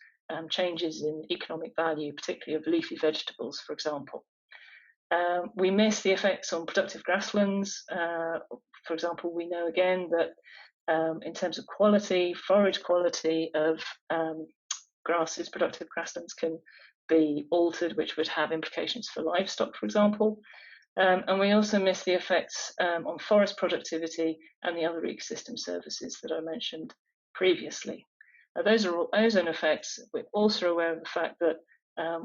E: changes in economic value, particularly of leafy vegetables, for example. We miss the effects on productive grasslands. For example, we know again that in terms of quality, forage quality of grasses, productive grasslands can be altered, which would have implications for livestock, for example. And we also miss the effects on forest productivity and the other ecosystem services that I mentioned previously. Those are all ozone effects. We're also aware of the fact that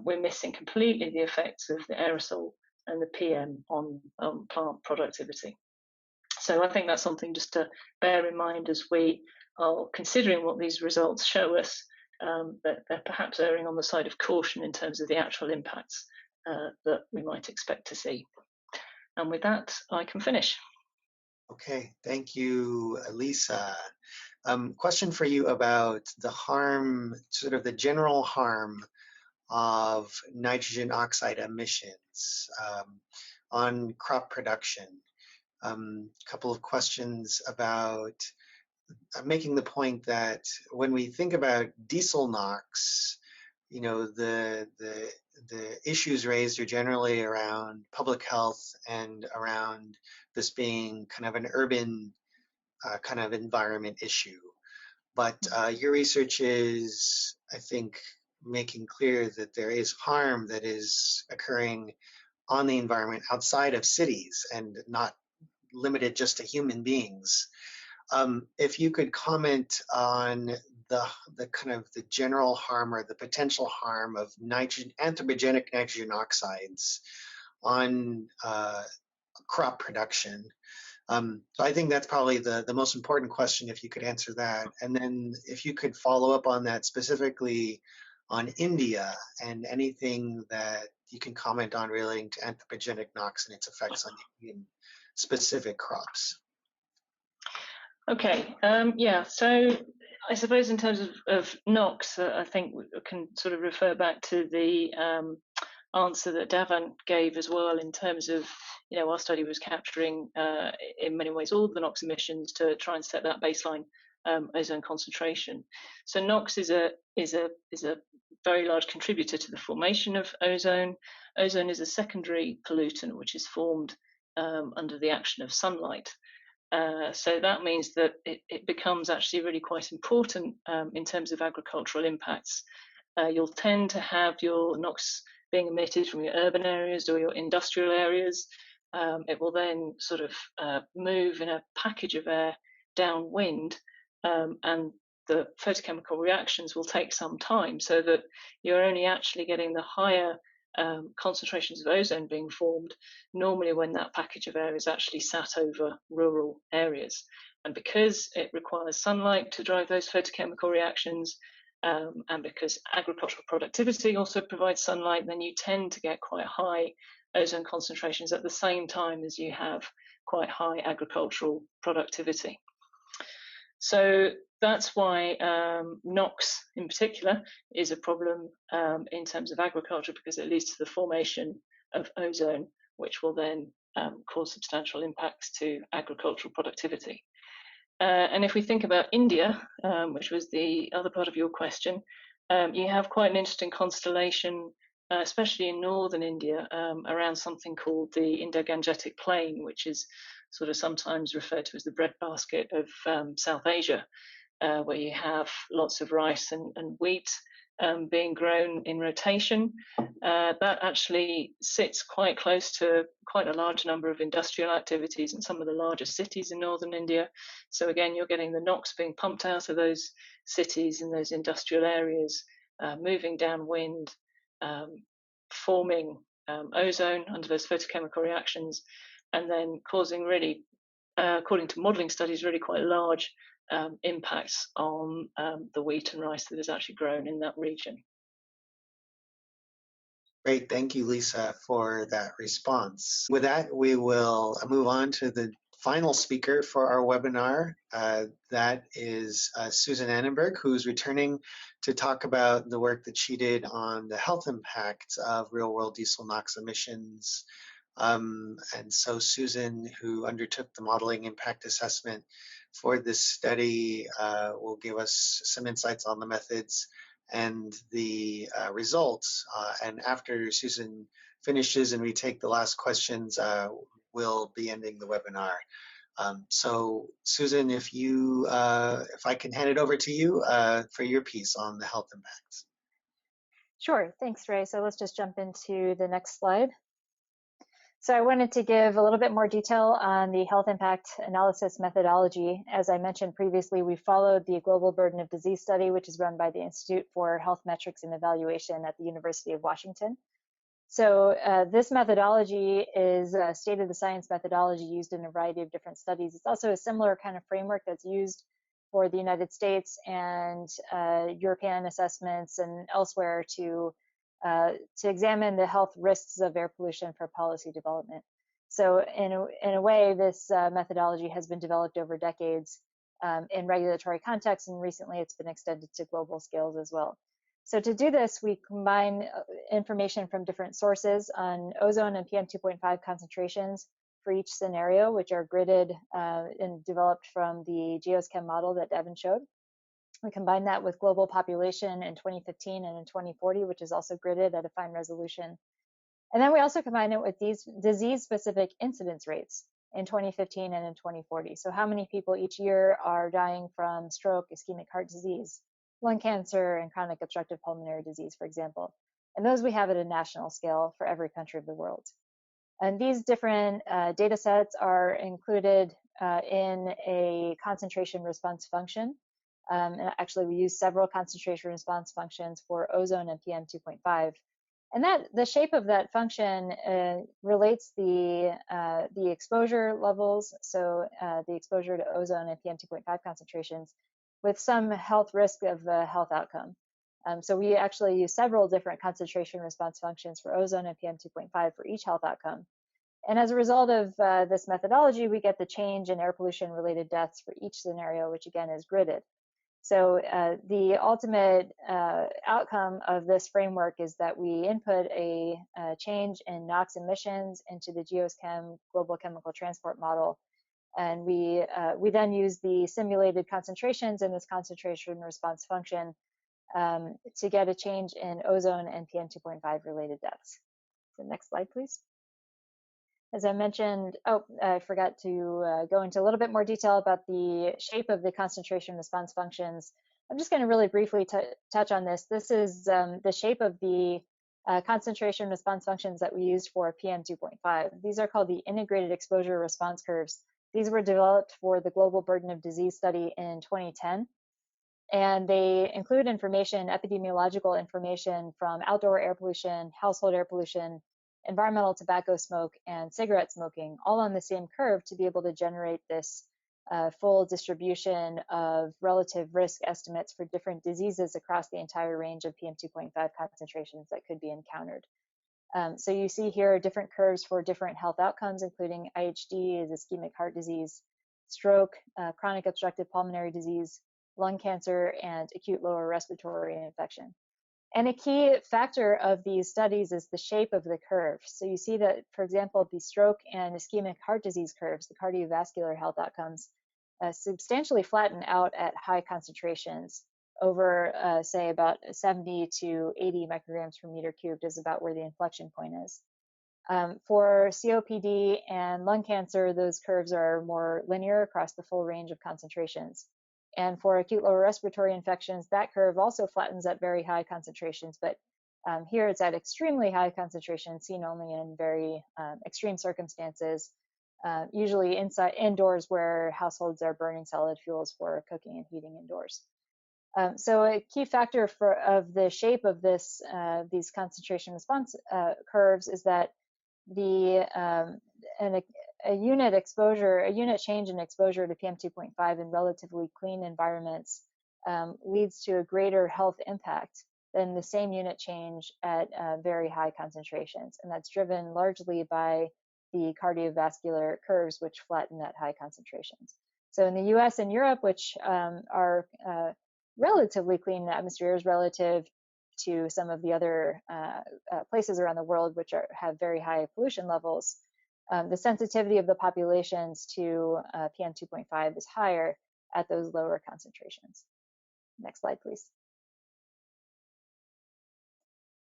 E: we're missing completely the effects of the aerosol and the PM on plant productivity. So I think that's something just to bear in mind as we are considering what these results show us, that they're perhaps erring on the side of caution in terms of the actual impacts that we might expect to see. And with that, I can finish.
A: Okay, thank you, Lisa. Question for you about the harm, sort of the general harm of nitrogen oxide emissions on crop production. A couple of questions about making the point that when we think about diesel NOx, you know, the issues raised are generally around public health and around this being kind of an urban kind of environment issue. But your research is, I think, making clear that there is harm that is occurring on the environment outside of cities and not limited just to human beings. If you could comment on the kind of the general harm or the potential harm of anthropogenic nitrogen oxides on crop production. So I think that's probably the most important question, if you could answer that. And then if you could follow up on that specifically on India and anything that you can comment on relating to anthropogenic NOx and its effects on Indian specific crops.
E: Okay, yeah, so I suppose in terms of NOx, I think we can sort of refer back to the answer that Daven gave as well, in terms of, you know, our study was capturing in many ways all the NOx emissions to try and set that baseline ozone concentration. So NOx is a very large contributor to the formation of ozone. Ozone is a secondary pollutant which is formed under the action of sunlight. So that means that it becomes actually really quite important in terms of agricultural impacts. You'll tend to have your NOx being emitted from your urban areas or your industrial areas. It will then sort of move in a package of air downwind, and the photochemical reactions will take some time, so that you're only actually getting the higher concentrations of ozone being formed normally when that package of air is actually sat over rural areas. And because it requires sunlight to drive those photochemical reactions, and because agricultural productivity also provides sunlight, then you tend to get quite high ozone concentrations at the same time as you have quite high agricultural productivity. So that's why NOx in particular is a problem in terms of agriculture, because it leads to the formation of ozone, which will then cause substantial impacts to agricultural productivity. And if we think about India, which was the other part of your question, you have quite an interesting constellation, especially in northern India, around something called the Indo-Gangetic Plain, which is sort of sometimes referred to as the breadbasket of South Asia, where you have lots of rice and wheat being grown in rotation. That actually sits quite close to quite a large number of industrial activities in some of the largest cities in northern India. So again, you're getting the NOx being pumped out of those cities and those industrial areas, moving downwind, forming ozone under those photochemical reactions, and then causing really, according to modelling studies, really quite large impacts on the wheat and rice that is actually grown in that region.
A: Great, thank you, Lisa, for that response. With that, we will move on to the final speaker for our webinar. That is Susan Anenberg, who's returning to talk about the work that she did on the health impact of real-world diesel NOx emissions. And so Susan, who undertook the modeling impact assessment for this study, will give us some insights on the methods and the results. And after Susan finishes and we take the last questions, we'll be ending the webinar. So Susan, if I can hand it over to you for your piece on the health impacts.
B: Sure, thanks, Ray. So let's just jump into the next slide. So I wanted to give a little bit more detail on the health impact analysis methodology. As I mentioned previously, we followed the Global Burden of Disease study, which is run by the Institute for Health Metrics and Evaluation at the University of Washington. So this methodology is a state-of-the-science methodology used in a variety of different studies. It's also a similar kind of framework that's used for the United States and European assessments and elsewhere to examine the health risks of air pollution for policy development. So in a way, this methodology has been developed over decades in regulatory contexts, and recently it's been extended to global scales as well. So to do this, we combine information from different sources on ozone and PM2.5 concentrations for each scenario, which are gridded and developed from the geochem model that Daven showed. We combine that with global population in 2015 and in 2040, which is also gridded at a fine resolution. And then we also combine it with these disease-specific incidence rates in 2015 and in 2040. So how many people each year are dying from stroke, ischemic heart disease, lung cancer, and chronic obstructive pulmonary disease, for example. And those we have at a national scale for every country of the world. And these different data sets are included in a concentration response function. And actually, we use several concentration response functions for ozone and PM2.5. And the shape of that function relates the exposure levels, so the exposure to ozone and PM2.5 concentrations, with some health risk of the health outcome. So we actually use several different concentration response functions for ozone and PM2.5 for each health outcome. And as a result of this methodology, we get the change in air pollution related deaths for each scenario, which again is gridded. So the ultimate outcome of this framework is that we input a change in NOx emissions into the geochem global chemical transport model. And we then use the simulated concentrations in this concentration response function to get a change in ozone and PM2.5 related deaths. So next slide, please. As I mentioned, I forgot to go into a little bit more detail about the shape of the concentration response functions. I'm just going to really briefly touch on this. This is the shape of the concentration response functions that we used for PM2.5. These are called the integrated exposure response curves. These were developed for the Global Burden of Disease study in 2010. And they include information, epidemiological information from outdoor air pollution, household air pollution, environmental tobacco smoke, and cigarette smoking, all on the same curve to be able to generate this full distribution of relative risk estimates for different diseases across the entire range of PM2.5 concentrations that could be encountered. So you see here different curves for different health outcomes, including IHD, ischemic heart disease, stroke, chronic obstructive pulmonary disease, lung cancer, and acute lower respiratory infection. And a key factor of these studies is the shape of the curve. So you see that, for example, the stroke and ischemic heart disease curves, the cardiovascular health outcomes, substantially flatten out at high concentrations over, say, about 70 to 80 micrograms per meter cubed is about where the inflection point is. For COPD and lung cancer, those curves are more linear across the full range of concentrations. And for acute lower respiratory infections, that curve also flattens at very high concentrations, but here it's at extremely high concentrations, seen only in very extreme circumstances, usually indoors where households are burning solid fuels for cooking and heating indoors. So a key factor of the shape of these concentration response curves is that a unit change in exposure to PM2.5 in relatively clean environments leads to a greater health impact than the same unit change at very high concentrations. And that's driven largely by the cardiovascular curves, which flatten at high concentrations. So in the US and Europe, which are relatively clean atmospheres relative to some of the other places around the world which have very high pollution levels, the sensitivity of the populations to PM 2.5 is higher at those lower concentrations. Next slide, please.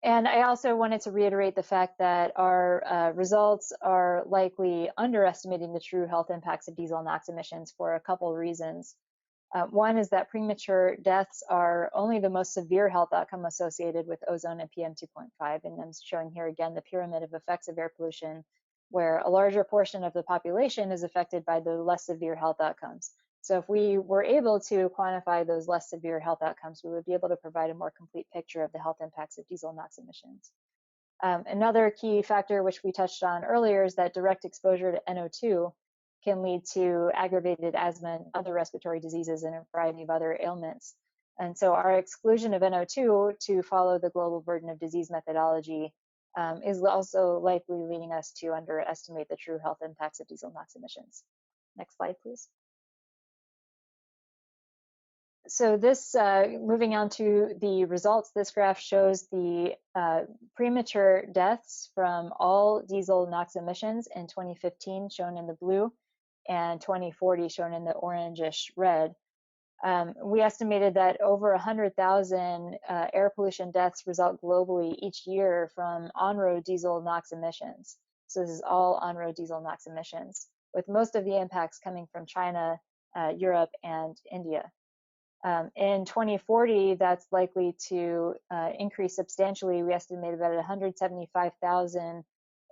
B: And I also wanted to reiterate the fact that our results are likely underestimating the true health impacts of diesel NOx emissions for a couple of reasons. One is that premature deaths are only the most severe health outcome associated with ozone and PM 2.5. And I'm showing here again the pyramid of effects of air pollution, where a larger portion of the population is affected by the less severe health outcomes. So if we were able to quantify those less severe health outcomes, we would be able to provide a more complete picture of the health impacts of diesel NOx emissions. Another key factor which we touched on earlier is that direct exposure to NO2 can lead to aggravated asthma and other respiratory diseases and a variety of other ailments. And so our exclusion of NO2 to follow the global burden of disease methodology is also likely leading us to underestimate the true health impacts of diesel NOx emissions. Next slide, please. So this, moving on to the results, this graph shows the premature deaths from all diesel NOx emissions in 2015, shown in the blue, and 2040, shown in the orangish red. We estimated that over 100,000 air pollution deaths result globally each year from on-road diesel NOx emissions. So this is all on-road diesel NOx emissions, with most of the impacts coming from China, Europe, and India. In 2040, that's likely to increase substantially. We estimate about 175,000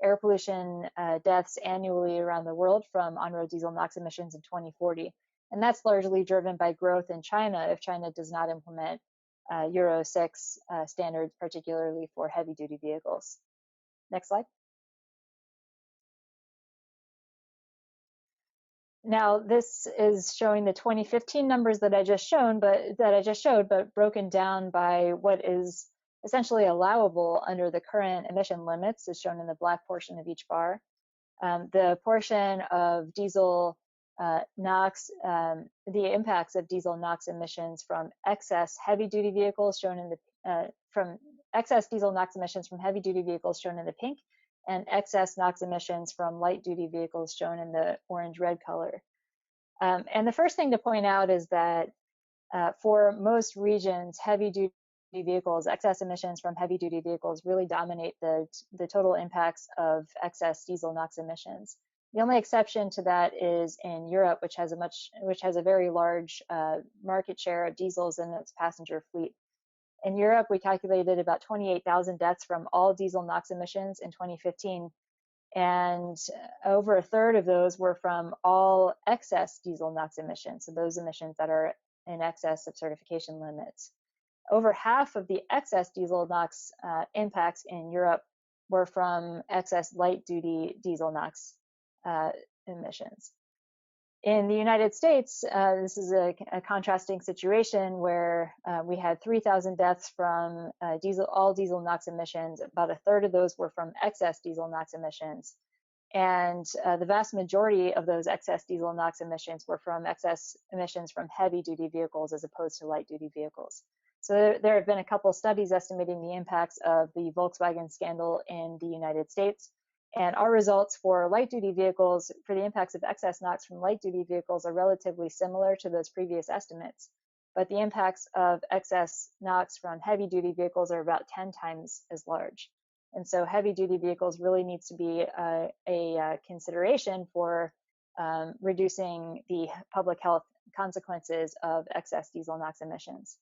B: air pollution deaths annually around the world from on-road diesel NOx emissions in 2040. And that's largely driven by growth in China if China does not implement Euro 6 standards, particularly for heavy-duty vehicles. Next slide. Now, this is showing the 2015 numbers that I just showed, but broken down by what is essentially allowable under the current emission limits, is shown in the black portion of each bar. The portion of diesel NOx, the impacts of diesel NOx emissions from excess heavy-duty vehicles shown in the from excess diesel NOx emissions from heavy-duty vehicles shown in the pink, and excess NOx emissions from light-duty vehicles shown in the orange-red color. And the first thing to point out is that for most regions, heavy-duty vehicles, excess emissions from heavy-duty vehicles really dominate the total impacts of excess diesel NOx emissions. The only exception to that is in Europe, which has a very large market share of diesels in its passenger fleet. In Europe, we calculated about 28,000 deaths from all diesel NOx emissions in 2015, and over a third of those were from all excess diesel NOx emissions, so those emissions that are in excess of certification limits. Over half of the excess diesel NOx impacts in Europe were from excess light-duty diesel NOx emissions. In the United States, this is a contrasting situation where we had 3,000 deaths from all diesel NOx emissions. About a third of those were from excess diesel NOx emissions. And the vast majority of those excess diesel NOx emissions were from excess emissions from heavy-duty vehicles as opposed to light-duty vehicles. So there have been a couple studies estimating the impacts of the Volkswagen scandal in the United States. And our results for light-duty vehicles, for the impacts of excess NOx from light-duty vehicles, are relatively similar to those previous estimates. But the impacts of excess NOx from heavy-duty vehicles are about 10 times as large. And so heavy-duty vehicles really needs to be a consideration for reducing the public health consequences of excess diesel NOx emissions.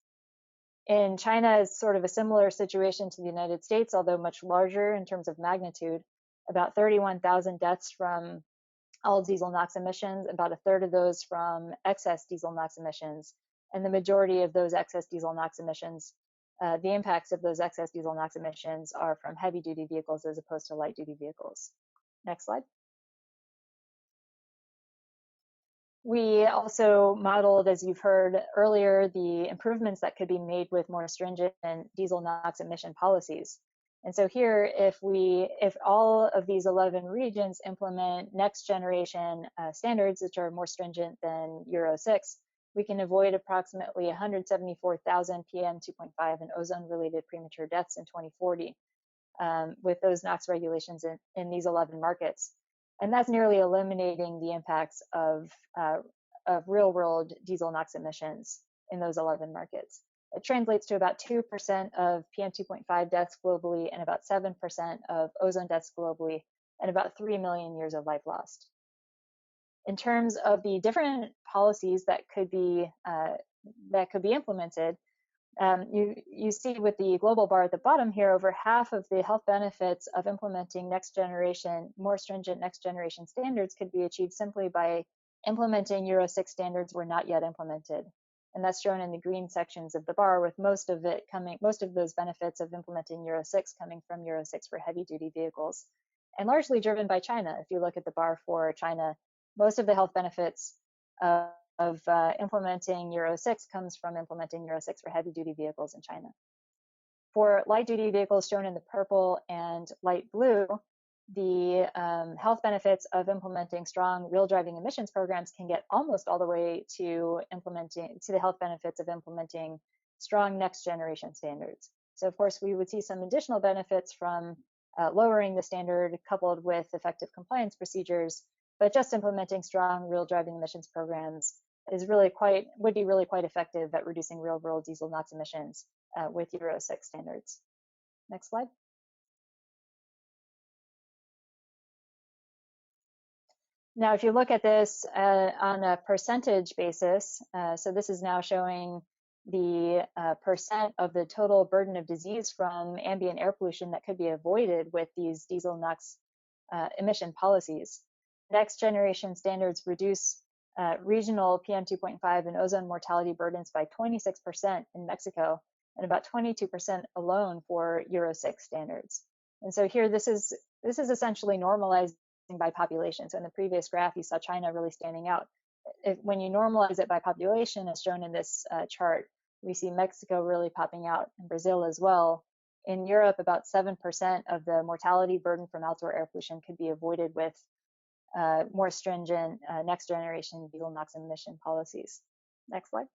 B: In China, it's sort of a similar situation to the United States, although much larger in terms of magnitude. About 31,000 deaths from all diesel NOx emissions, about a third of those from excess diesel NOx emissions, and the majority of those excess diesel NOx emissions, the impacts of those excess diesel NOx emissions are from heavy-duty vehicles as opposed to light-duty vehicles. Next slide. We also modeled, as you've heard earlier, the improvements that could be made with more stringent diesel NOx emission policies. And so here, if all of these 11 regions implement next generation standards, which are more stringent than Euro 6, we can avoid approximately 174,000 PM 2.5 and ozone-related premature deaths in 2040 with those NOx regulations in these 11 markets. And that's nearly eliminating the impacts of real-world diesel NOx emissions in those 11 markets. It translates to about 2% of PM 2.5 deaths globally and about 7% of ozone deaths globally and about 3 million years of life lost. In terms of the different policies that could be implemented, you see with the global bar at the bottom here, over half of the health benefits of implementing more stringent next generation standards could be achieved simply by implementing Euro 6 standards were not yet implemented. And that's shown in the green sections of the bar, with most of those benefits of implementing Euro 6 coming from Euro 6 for heavy duty vehicles, and largely driven by China. If you look at the bar for China, most of the health benefits of implementing Euro 6 comes from implementing Euro 6 for heavy duty vehicles in China. For light duty vehicles shown in the purple and light blue, the health benefits of implementing strong real driving emissions programs can get almost all the way to the health benefits of implementing strong next generation standards. So of course we would see some additional benefits from lowering the standard coupled with effective compliance procedures, but just implementing strong real driving emissions programs would be really quite effective at reducing real world diesel NOx emissions with Euro 6 standards. Next slide. Now, if you look at this on a percentage basis, so this is now showing the percent of the total burden of disease from ambient air pollution that could be avoided with these diesel NOx emission policies. Next generation standards reduce regional PM 2.5 and ozone mortality burdens by 26% in Mexico and about 22% alone for Euro 6 standards. And so here, this is essentially normalizing by population. So in the previous graph, you saw China really standing out. When you normalize it by population, as shown in this chart, we see Mexico really popping out, and Brazil as well. In Europe, about 7% of the mortality burden from outdoor air pollution could be avoided with more stringent next generation diesel NOx emission policies. Next slide.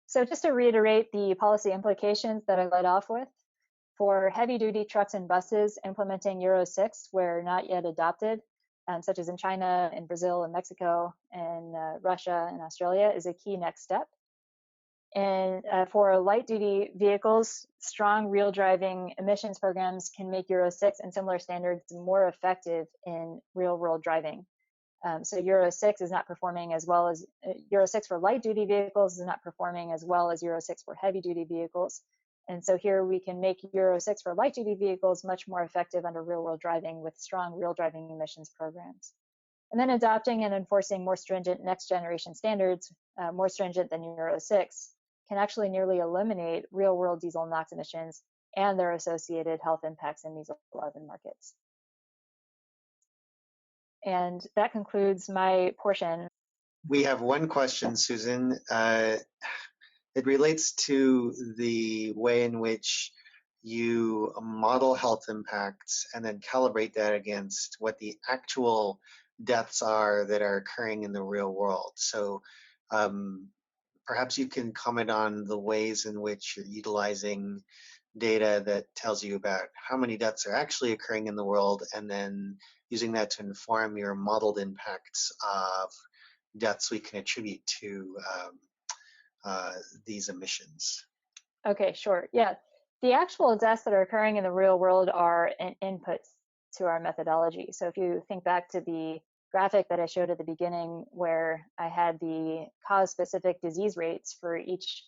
B: So just to reiterate the policy implications that I led off with, for heavy duty trucks and buses, implementing Euro 6 where not yet adopted, such as in China and Brazil and Mexico and Russia and Australia, is a key next step. And for light duty vehicles, strong real driving emissions programs can make Euro 6 and similar standards more effective in real world driving. So Euro 6 is not performing as well as Euro 6 for light duty vehicles is not performing as well as Euro 6 for heavy duty vehicles. And so here we can make Euro 6 for light duty vehicles much more effective under real world driving with strong real driving emissions programs. And then adopting and enforcing more stringent next generation standards, more stringent than Euro 6, can actually nearly eliminate real world diesel NOx emissions and their associated health impacts in these 11 markets. And that concludes my portion.
A: We have one question, Susan. It relates to the way in which you model health impacts and then calibrate that against what the actual deaths are that are occurring in the real world. So perhaps you can comment on the ways in which you're utilizing data that tells you about how many deaths are actually occurring in the world, and then using that to inform your modeled impacts of deaths we can attribute to these emissions.
B: Okay, sure. Yeah, the actual deaths that are occurring in the real world are an input to our methodology. So if you think back to the graphic that I showed at the beginning, where I had the cause-specific disease rates for each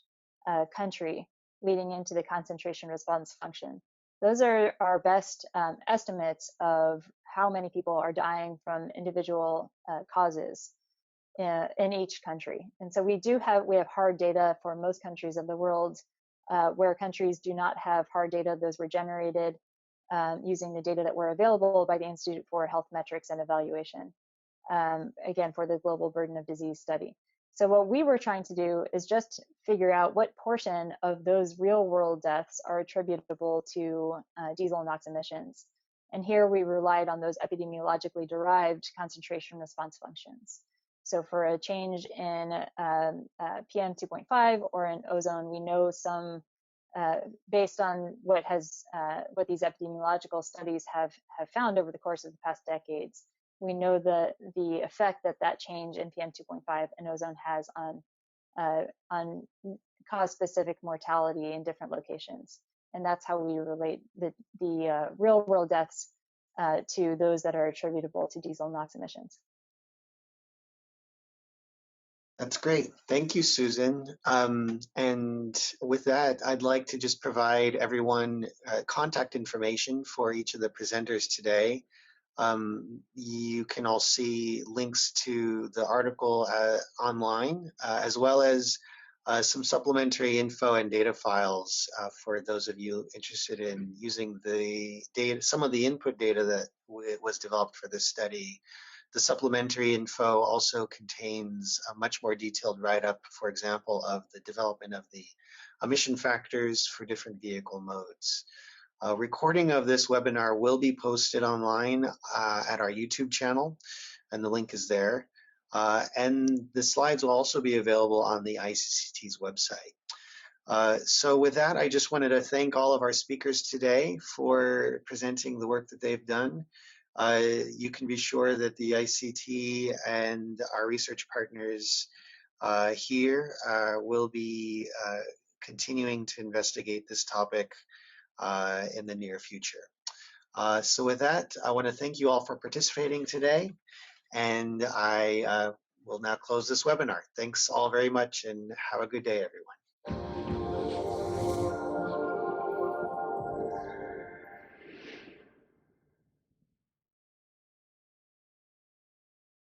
B: country leading into the concentration response function, those are our best estimates of how many people are dying from individual causes in each country. And so we have hard data for most countries of the world. Where countries do not have hard data, those were generated using the data that were available by the Institute for Health Metrics and Evaluation, again, for the Global Burden of Disease study. So what we were trying to do is just figure out what portion of those real-world deaths are attributable to diesel NOx emissions. And here we relied on those epidemiologically derived concentration response functions. So for a change in PM 2.5 or in ozone, we know some, based on what these epidemiological studies have found over the course of the past decades, we know the effect that change in PM 2.5 and ozone has on cause-specific mortality in different locations. And that's how we relate the real-world deaths to those that are attributable to diesel NOx emissions.
A: That's great. Thank you, Susan. And with that, I'd like to just provide everyone contact information for each of the presenters today. You can all see links to the article online, as well as some supplementary info and data files for those of you interested in using the data, some of the input data that was developed for this study. The supplementary info also contains a much more detailed write-up, for example, of the development of the emission factors for different vehicle modes. A recording of this webinar will be posted online at our YouTube channel, and the link is there. And the slides will also be available on the ICCT's website. So with that, I just wanted to thank all of our speakers today for presenting the work that they've done. You can be sure that the ICT and our research partners here will be continuing to investigate this topic in the near future. So with that, I want to thank you all for participating today, and I will now close this webinar. Thanks all very much, and have a good day, everyone.